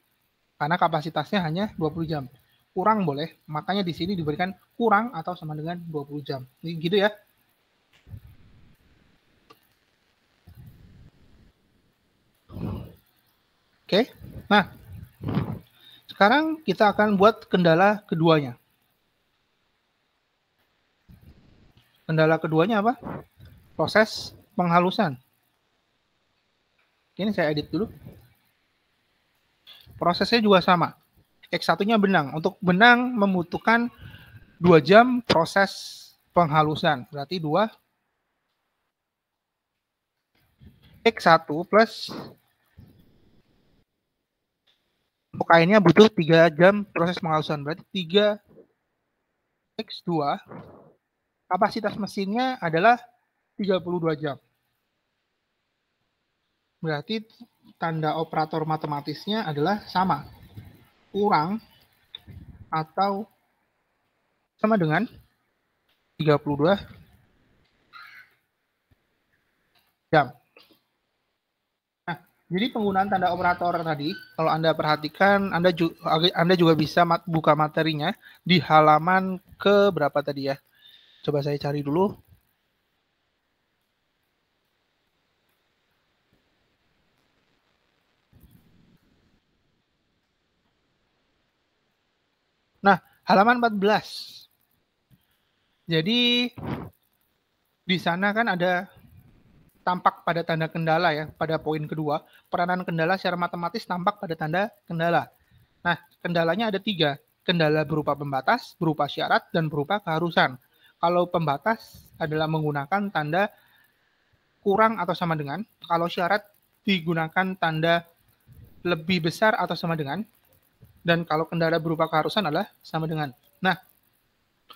Karena kapasitasnya hanya 20 jam. Kurang boleh, makanya di sini diberikan kurang atau sama dengan 20 jam. Ini gitu ya. Oke. Nah, sekarang kita akan buat kendala keduanya. Kendala keduanya apa? Proses penghalusan. Ini saya edit dulu. Prosesnya juga sama. X1-nya benang. Untuk benang membutuhkan 2 jam proses penghalusan. Berarti 2 X1 plus untuk kainnya butuh 3 jam proses penghalusan. Berarti 3 X2 kapasitas mesinnya adalah 32 jam. Berarti tanda operator matematisnya adalah sama. Kurang atau sama dengan 32 jam. Nah, jadi penggunaan tanda operator tadi, kalau Anda perhatikan, Anda juga bisa buka materinya di halaman ke berapa tadi ya. Coba saya cari dulu. Nah, halaman 14. Jadi di sana kan ada tampak pada tanda kendala ya, pada poin kedua, peranan kendala secara matematis tampak pada tanda kendala. Nah, kendalanya ada 3. Kendala berupa pembatas, berupa syarat, dan berupa keharusan. Kalau pembatas adalah menggunakan tanda kurang atau sama dengan. Kalau syarat digunakan tanda lebih besar atau sama dengan. Dan kalau kendala berupa keharusan adalah sama dengan. Nah,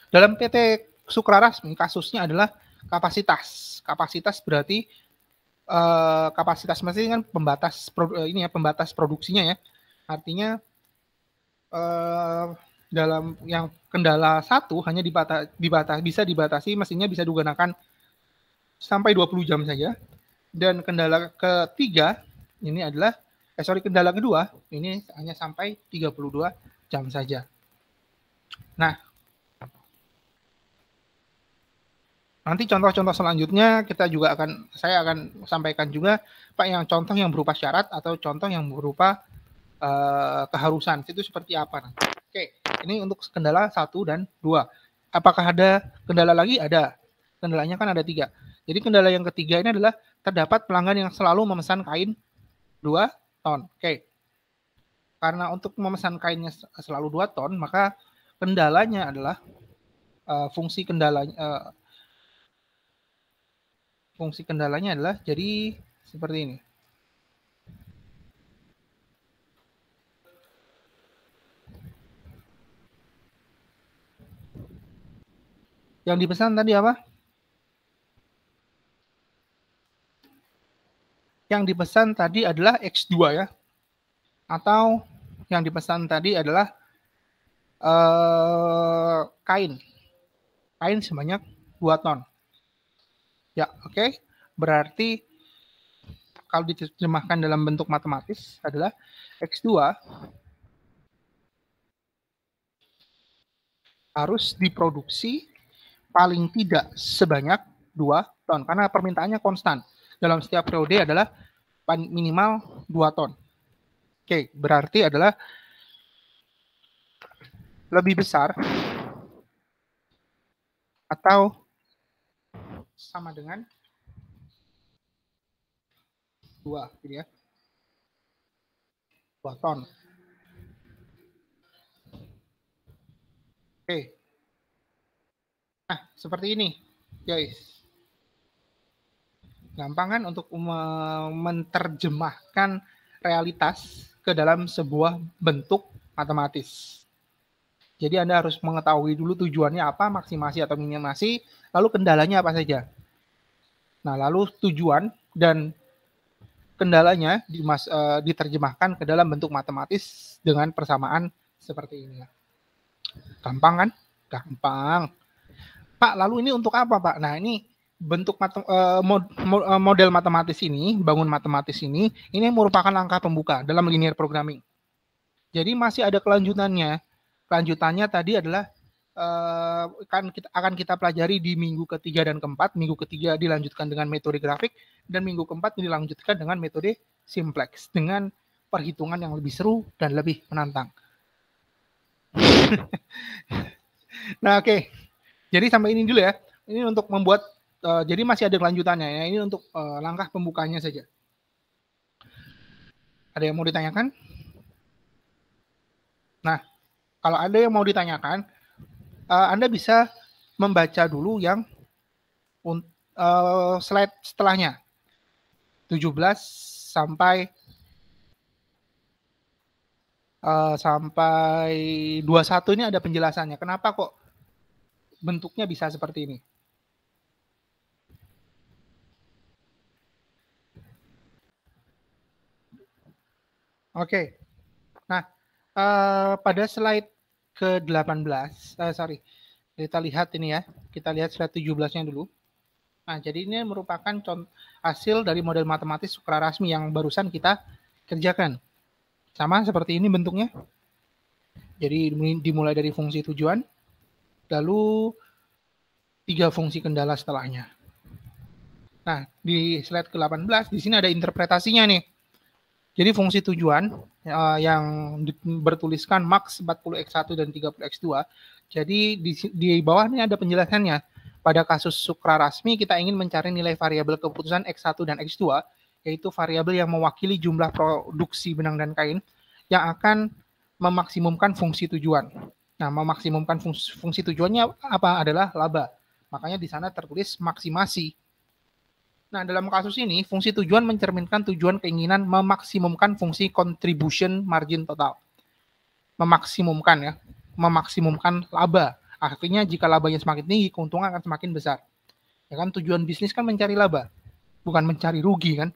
dalam PT Sukrarasmi kasusnya adalah kapasitas. Kapasitas berarti kapasitas maksudnya kan pembatas ini ya, pembatas produksinya ya. Artinya dalam yang kendala 1 hanya bisa dibatasi, mesinnya bisa digunakan sampai 20 jam saja. Dan kendala ketiga ini adalah kendala kedua ini hanya sampai 32 jam saja. Nah, nanti contoh-contoh selanjutnya saya akan sampaikan juga Pak, yang contoh yang berupa syarat atau contoh yang berupa keharusan itu seperti apa. Oke, ini untuk kendala 1 dan 2. Apakah ada kendala lagi? Ada. Kendalanya kan ada 3. Jadi kendala yang ketiga ini adalah terdapat pelanggan yang selalu memesan kain 2 ton. Oke. Karena untuk memesan kainnya selalu 2 ton, maka kendalanya adalah fungsi kendalanya adalah jadi seperti ini. Yang dipesan tadi apa? Yang dipesan tadi adalah X2 ya. Atau yang dipesan tadi adalah kain. Kain sebanyak 2 ton. Ya, oke. Berarti kalau diterjemahkan dalam bentuk matematis adalah X2 harus diproduksi paling tidak sebanyak 2 ton. Karena permintaannya konstan. Dalam setiap periode adalah minimal 2 ton. Oke, berarti adalah lebih besar atau sama dengan 2, gitu ya. 2 ton. Oke. Nah, seperti ini, guys. Gampang kan untuk menerjemahkan realitas ke dalam sebuah bentuk matematis. Jadi Anda harus mengetahui dulu tujuannya apa, maksimasi atau minimasi, lalu kendalanya apa saja. Nah, lalu tujuan dan kendalanya diterjemahkan ke dalam bentuk matematis dengan persamaan seperti ini. Gampang kan? Gampang. Pak, lalu ini untuk apa, Pak? Nah, ini bentuk model matematis ini, bangun matematis ini merupakan langkah pembuka dalam linear programming. Jadi masih ada kelanjutannya. Kelanjutannya tadi adalah akan kita pelajari di minggu ketiga dan keempat. Minggu ketiga dilanjutkan dengan metode grafik dan minggu keempat dilanjutkan dengan metode simplex dengan perhitungan yang lebih seru dan lebih menantang. Nah, oke. Jadi sampai ini dulu ya. Ini untuk membuat jadi masih ada kelanjutannya ya. Ini untuk langkah pembukanya saja. Ada yang mau ditanyakan? Nah, kalau ada yang mau ditanyakan, Anda bisa membaca dulu yang slide setelahnya. 17 sampai 21 ini ada penjelasannya. Kenapa kok bentuknya bisa seperti ini? Oke. Nah, pada slide ke-18, kita lihat ini ya. Kita lihat slide 17-nya dulu. Nah, jadi ini merupakan hasil dari model matematis Sukrarasmi yang barusan kita kerjakan. Sama seperti ini bentuknya. Jadi dimulai dari fungsi tujuan, lalu 3 fungsi kendala setelahnya. Nah, di slide ke-18, di sini ada interpretasinya nih. Jadi fungsi tujuan yang bertuliskan max 40x1 dan 30x2. Jadi di bawah ini ada penjelasannya. pada kasus sukrarasmi kita ingin mencari nilai variabel keputusan X1 dan X2, yaitu variabel yang mewakili jumlah produksi benang dan kain yang akan memaksimumkan fungsi tujuan. Nah, memaksimumkan fungsi tujuannya apa? Adalah laba. Makanya di sana tertulis maksimasi. Nah, dalam kasus ini, fungsi tujuan mencerminkan tujuan keinginan memaksimumkan fungsi contribution margin total. Memaksimumkan ya, memaksimumkan laba. Artinya jika labanya semakin tinggi, keuntungan akan semakin besar. Ya kan, tujuan bisnis kan mencari laba, bukan mencari rugi kan.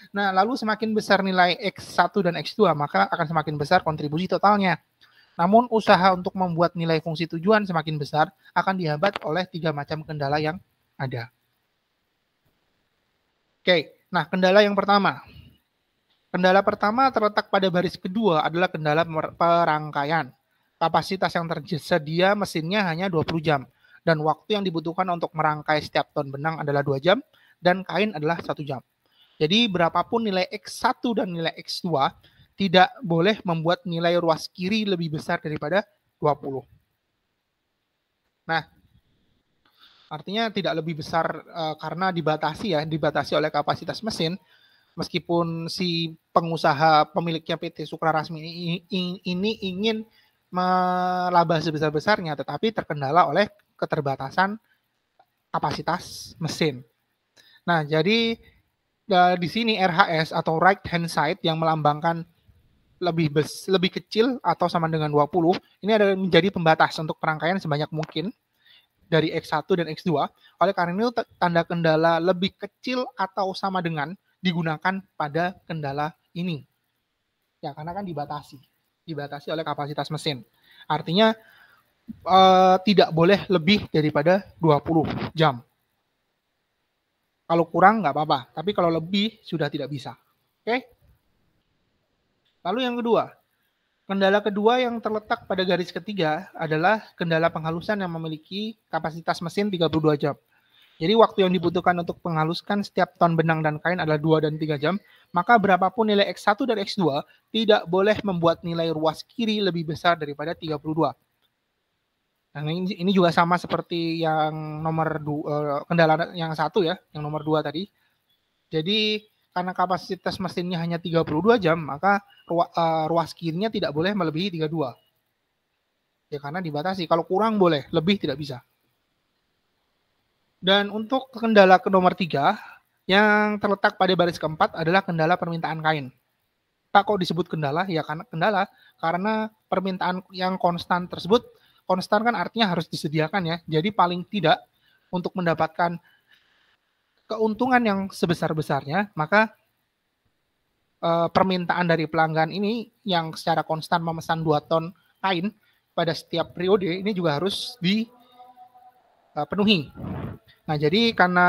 Nah, lalu semakin besar nilai X1 dan X2, maka akan semakin besar kontribusi totalnya. Namun usaha untuk membuat nilai fungsi tujuan semakin besar akan dihambat oleh 3 macam kendala yang ada. Oke, nah kendala yang pertama. Kendala pertama terletak pada baris kedua adalah kendala perangkaian. Kapasitas yang tersedia mesinnya hanya 20 jam dan waktu yang dibutuhkan untuk merangkai setiap ton benang adalah 2 jam dan kain adalah 1 jam. Jadi berapapun nilai X1 dan nilai X2 tidak boleh membuat nilai ruas kiri lebih besar daripada 20. Nah, artinya tidak lebih besar karena dibatasi oleh kapasitas mesin. Meskipun si pengusaha pemiliknya PT Sukrarasmi ini ingin melaba sebesar-besarnya, tetapi terkendala oleh keterbatasan kapasitas mesin. Nah, jadi di sini RHS atau right hand side yang melambangkan lebih kecil atau sama dengan 20, ini adalah menjadi pembatas untuk perangkaian sebanyak mungkin dari X1 dan X2. Oleh karena itu tanda kendala lebih kecil atau sama dengan digunakan pada kendala ini. Ya, karena kan dibatasi oleh kapasitas mesin. Artinya tidak boleh lebih daripada 20 jam. Kalau kurang nggak apa-apa, tapi kalau lebih sudah tidak bisa. Oke? Lalu yang kedua, kendala kedua yang terletak pada garis ketiga adalah kendala penghalusan yang memiliki kapasitas mesin 32 jam. Jadi waktu yang dibutuhkan untuk menghaluskan setiap ton benang dan kain adalah 2 dan 3 jam, maka berapapun nilai X1 dan X2 tidak boleh membuat nilai ruas kiri lebih besar daripada 32. Nah, ini juga sama seperti yang nomor 2, kendala yang satu ya, yang nomor 2 tadi. Jadi karena kapasitas mesinnya hanya 32 jam, maka ruas kirinya tidak boleh melebihi 32. Ya karena dibatasi, kalau kurang boleh, lebih tidak bisa. Dan untuk kendala ke nomor 3, yang terletak pada baris keempat adalah kendala permintaan kain. Pak, kok disebut kendala? Ya karena kendala, karena permintaan yang konstan tersebut, konstan kan artinya harus disediakan ya. Jadi paling tidak untuk mendapatkan keuntungan yang sebesar-besarnya, maka permintaan dari pelanggan ini yang secara konstan memesan 2 ton kain pada setiap periode, ini juga harus dipenuhi. Nah, jadi karena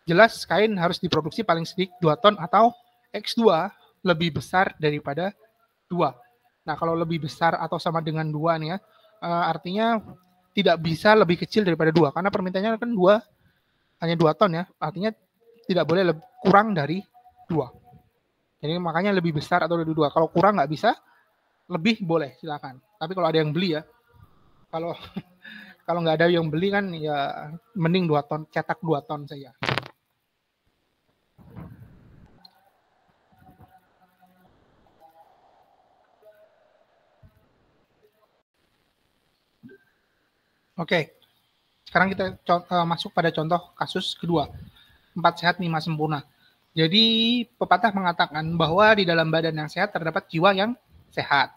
jelas kain harus diproduksi paling sedikit 2 ton atau X2 lebih besar daripada 2. Nah, kalau lebih besar atau sama dengan 2 nih ya, artinya tidak bisa lebih kecil daripada 2 karena permintaannya kan 2 hanya 2 ton ya. Artinya tidak boleh kurang dari 2. Jadi makanya lebih besar atau dari 2. Kalau kurang nggak bisa, lebih boleh silakan. Tapi kalau ada yang beli ya, kalau nggak ada yang beli kan ya mending 2 ton, cetak 2 ton saja. Oke, sekarang kita masuk pada contoh kasus kedua. 4 sehat 5 sempurna. Jadi pepatah mengatakan bahwa di dalam badan yang sehat terdapat jiwa yang sehat.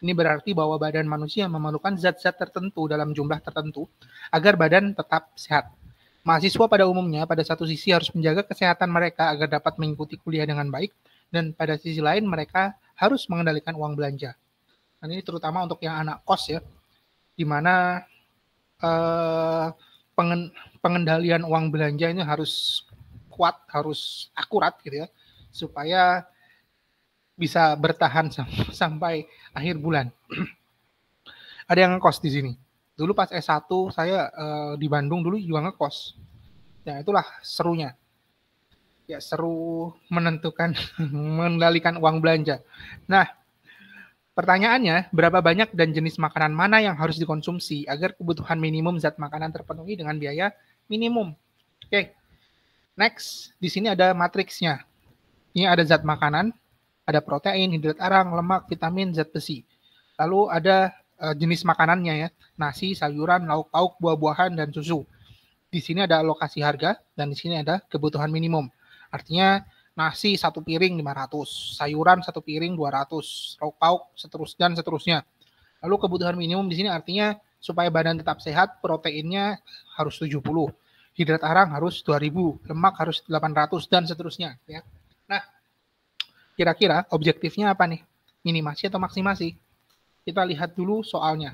Ini berarti bahwa badan manusia memerlukan zat-zat tertentu dalam jumlah tertentu agar badan tetap sehat. Mahasiswa pada umumnya pada satu sisi harus menjaga kesehatan mereka agar dapat mengikuti kuliah dengan baik, dan pada sisi lain mereka harus mengendalikan uang belanja. Dan ini terutama untuk yang anak kos ya, di mana pengendalian uang belanja ini harus kuat, harus akurat gitu ya, supaya bisa bertahan sampai akhir bulan. Ada yang ngekos di sini. Dulu pas S1 saya di Bandung dulu juga ngekos. Ya itulah serunya. Ya seru menentukan mengendalikan uang belanja. Nah, Pertanyaannya, berapa banyak dan jenis makanan mana yang harus dikonsumsi agar kebutuhan minimum zat makanan terpenuhi dengan biaya minimum? Oke, next, di sini ada matriksnya. Ini ada zat makanan, ada protein, hidrat arang, lemak, vitamin, zat besi. Lalu ada jenis makanannya ya, nasi, sayuran, lauk pauk, buah-buahan, dan susu. Di sini ada alokasi harga, dan di sini ada kebutuhan minimum. Artinya nasi 1 piring 500, sayuran 1 piring 200, lauk pauk dan seterusnya. Lalu kebutuhan minimum di sini artinya supaya badan tetap sehat, proteinnya harus 70, hidrat arang harus 2000, lemak harus 800 dan seterusnya ya. Nah, kira-kira objektifnya apa nih? Minimasi atau maksimasi? Kita lihat dulu soalnya.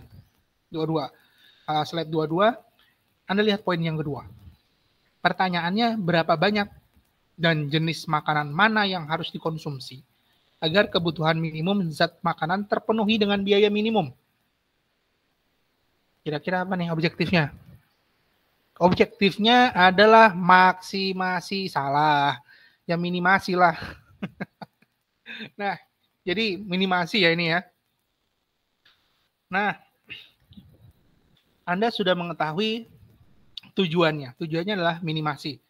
Slide 22. Anda lihat poin yang kedua. Pertanyaannya, berapa banyak dan jenis makanan mana yang harus dikonsumsi agar kebutuhan minimum zat makanan terpenuhi dengan biaya minimum? Kira-kira apa nih objektifnya? Objektifnya adalah maksimasi, salah. Ya minimasi lah. Nah, jadi minimasi ya ini ya. Nah, Anda sudah mengetahui tujuannya. Tujuannya adalah minimasi.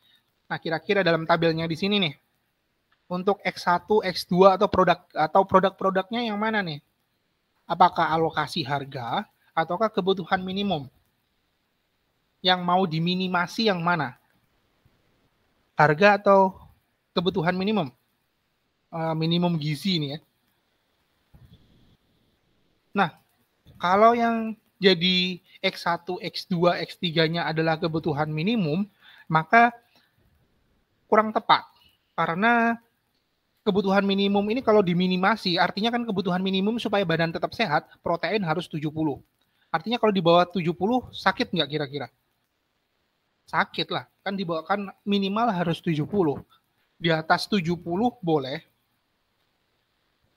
Nah, kira-kira dalam tabelnya di sini nih, untuk X1, X2 atau produk-produknya yang mana nih? Apakah alokasi harga ataukah kebutuhan minimum? Yang mau diminimasi yang mana? Harga atau kebutuhan minimum? Minimum gizi ini ya. Nah, kalau yang jadi X1, X2, X3-nya adalah kebutuhan minimum, maka kurang tepat. Karena kebutuhan minimum ini kalau diminimasi, artinya kan kebutuhan minimum supaya badan tetap sehat, protein harus 70. Artinya kalau di bawah 70, sakit nggak kira-kira? Sakit lah. Kan di bawah kan minimal harus 70. Di atas 70 boleh,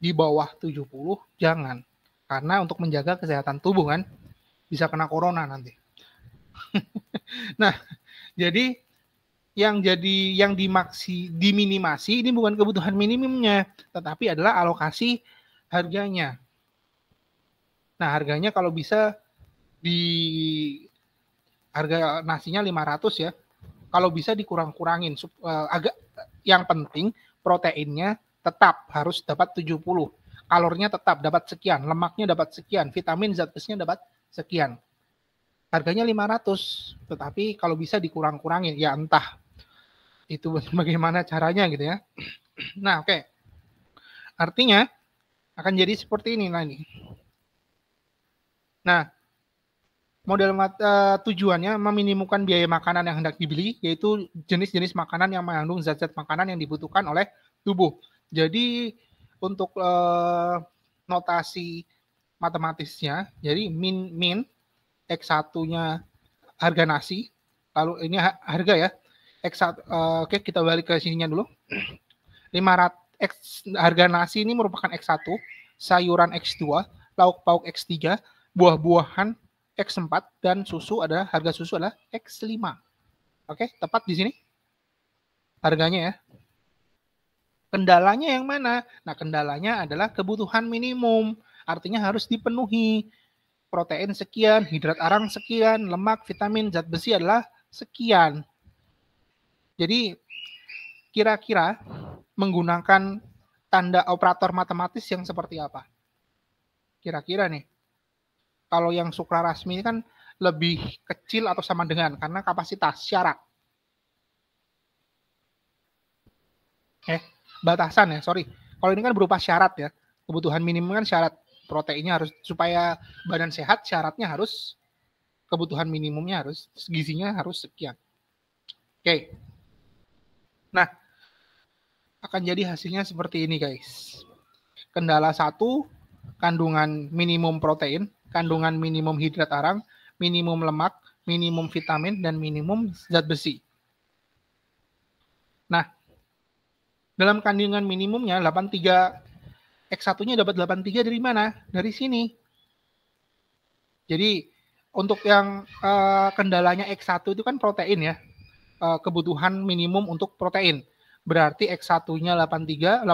di bawah 70 jangan. Karena untuk menjaga kesehatan tubuh kan, bisa kena corona nanti. Nah, jadi yang diminimasi ini bukan kebutuhan minimumnya, tetapi adalah alokasi harganya. Nah, harganya kalau bisa di harga nasinya 500 ya. Kalau bisa dikurang-kurangin agak yang penting proteinnya tetap harus dapat 70. Kalorinya tetap dapat sekian, lemaknya dapat sekian, vitamin zat besinya dapat sekian. Harganya 500, tetapi kalau bisa dikurang-kurangin ya entah itu bagaimana caranya gitu ya. Nah, oke. Artinya akan jadi seperti ini nah ini. Nah, model tujuannya meminimumkan biaya makanan yang hendak dibeli, yaitu jenis-jenis makanan yang mengandung zat-zat makanan yang dibutuhkan oleh tubuh. Jadi untuk notasi matematisnya, jadi min X1-nya harga nasi, lalu ini harga ya. X1, oke, kita balik ke sininya dulu. 500 harga nasi ini merupakan X1, sayuran X2, lauk pauk X3, buah-buahan X4 dan susu ada harga susu adalah X5. Oke, tepat di sini harganya ya. Kendalanya yang mana? Nah, kendalanya adalah kebutuhan minimum. Artinya harus dipenuhi. Protein sekian, hidrat arang sekian, lemak, vitamin, zat besi adalah sekian. Jadi kira-kira menggunakan tanda operator matematis yang seperti apa? Kira-kira nih. Kalau yang suprarasmi kan lebih kecil atau sama dengan karena kapasitas syarat. Batasan ya, sorry. Kalau ini kan berupa syarat ya. Kebutuhan minimum kan syarat. Proteinnya harus supaya badan sehat, syaratnya harus kebutuhan minimumnya harus gizinya harus sekian. Oke. Nah, akan jadi hasilnya seperti ini guys. Kendala 1, kandungan minimum protein, kandungan minimum hidrat arang, minimum lemak, minimum vitamin, dan minimum zat besi. Nah, dalam kandungan minimumnya 83, X1-nya dapat 83 dari mana? Dari sini. Jadi untuk yang kendalanya X1 itu kan protein ya. Kebutuhan minimum untuk protein. Berarti X1-nya 83,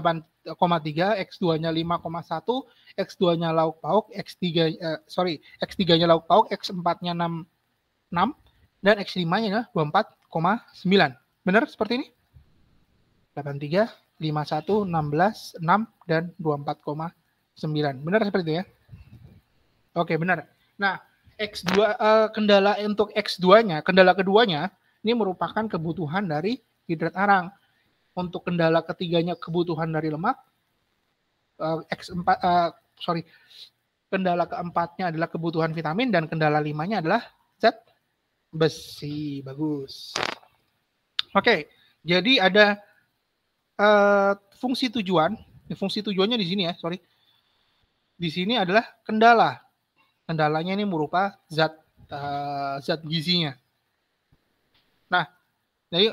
4,3, X2-nya 5,1, X2-nya lauk pauk, X3-nya lauk pauk, X4-nya 6, dan X5-nya 24,9. Benar seperti ini? 83, 51, 16, 6, dan 24,9. Benar seperti itu ya? Oke, benar. Nah, kendala untuk X2-nya, kendala keduanya, ini merupakan kebutuhan dari hidrat arang. Untuk kendala ketiganya kebutuhan dari lemak. Kendala keempatnya adalah kebutuhan vitamin, dan kendala 5-nya adalah zat besi. Bagus. Oke, jadi ada fungsi tujuan. Fungsi tujuannya di sini ya, Di sini adalah kendala. Kendalanya ini merupakan zat gizinya. Nah, jadi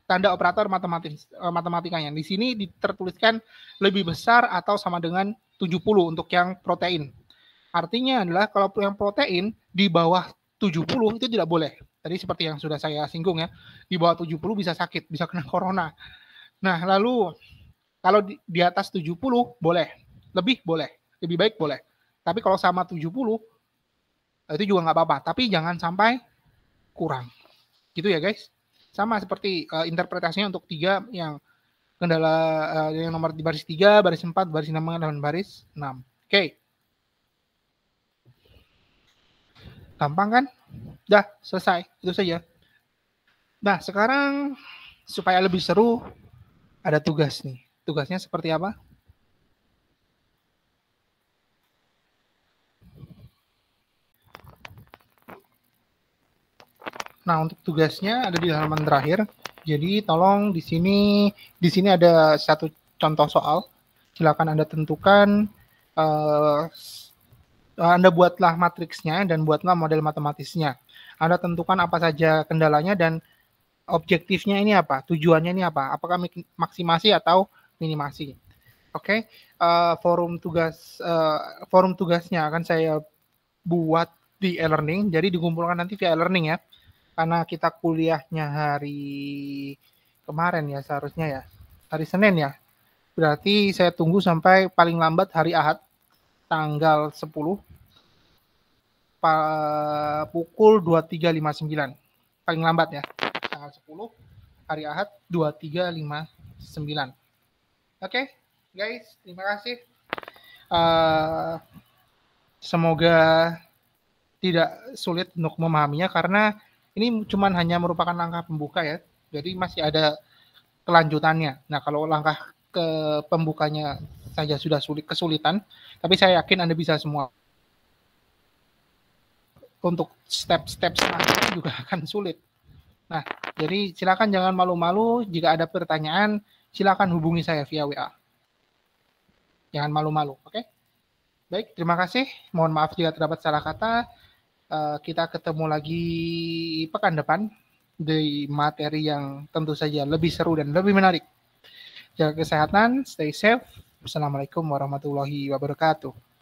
tanda operator matematikanya. Di sini tertuliskan lebih besar atau sama dengan 70 untuk yang protein. Artinya adalah kalau yang protein di bawah 70 itu tidak boleh. Tadi seperti yang sudah saya singgung ya, di bawah 70 bisa sakit, bisa kena corona. Nah, lalu kalau di atas 70 boleh, lebih baik boleh. Tapi kalau sama 70 itu juga nggak apa-apa, tapi jangan sampai kurang. Gitu ya guys. Sama seperti interpretasinya untuk 3 yang kendala yang nomor di baris 3, baris 4, baris 6, dan baris 6. Oke. Gampang kan? Dah, selesai. Itu saja. Nah, sekarang supaya lebih seru, ada tugas nih. Tugasnya seperti apa? Nah, untuk tugasnya ada di halaman terakhir. Jadi tolong di sini ada satu contoh soal. Silakan Anda tentukan, Anda buatlah matriksnya dan buatlah model matematisnya. Anda tentukan apa saja kendalanya dan objektifnya ini apa, tujuannya ini apa, apakah maksimasi atau minimasi. Oke, forum tugasnya akan saya buat di e-learning, jadi dikumpulkan nanti via e-learning ya. Karena kita kuliahnya hari kemarin ya, seharusnya ya, hari Senin ya. Berarti saya tunggu sampai paling lambat hari Ahad, tanggal 10, pukul 23.59. Paling lambat ya, tanggal 10, hari Ahad, 23.59. Oke, guys, terima kasih. Semoga tidak sulit untuk memahaminya, karena ini cuma hanya merupakan langkah pembuka ya. Jadi masih ada kelanjutannya. Nah, kalau langkah ke pembukanya saja sudah kesulitan, tapi saya yakin Anda bisa semua. Untuk step-step selanjutnya juga akan sulit. Nah, jadi silakan jangan malu-malu. Jika ada pertanyaan, silakan hubungi saya via WA. Jangan malu-malu, oke? Baik, terima kasih. Mohon maaf jika terdapat salah kata. Kita ketemu lagi pekan depan di materi yang tentu saja lebih seru dan lebih menarik. Jaga kesehatan, stay safe. Assalamualaikum warahmatullahi wabarakatuh.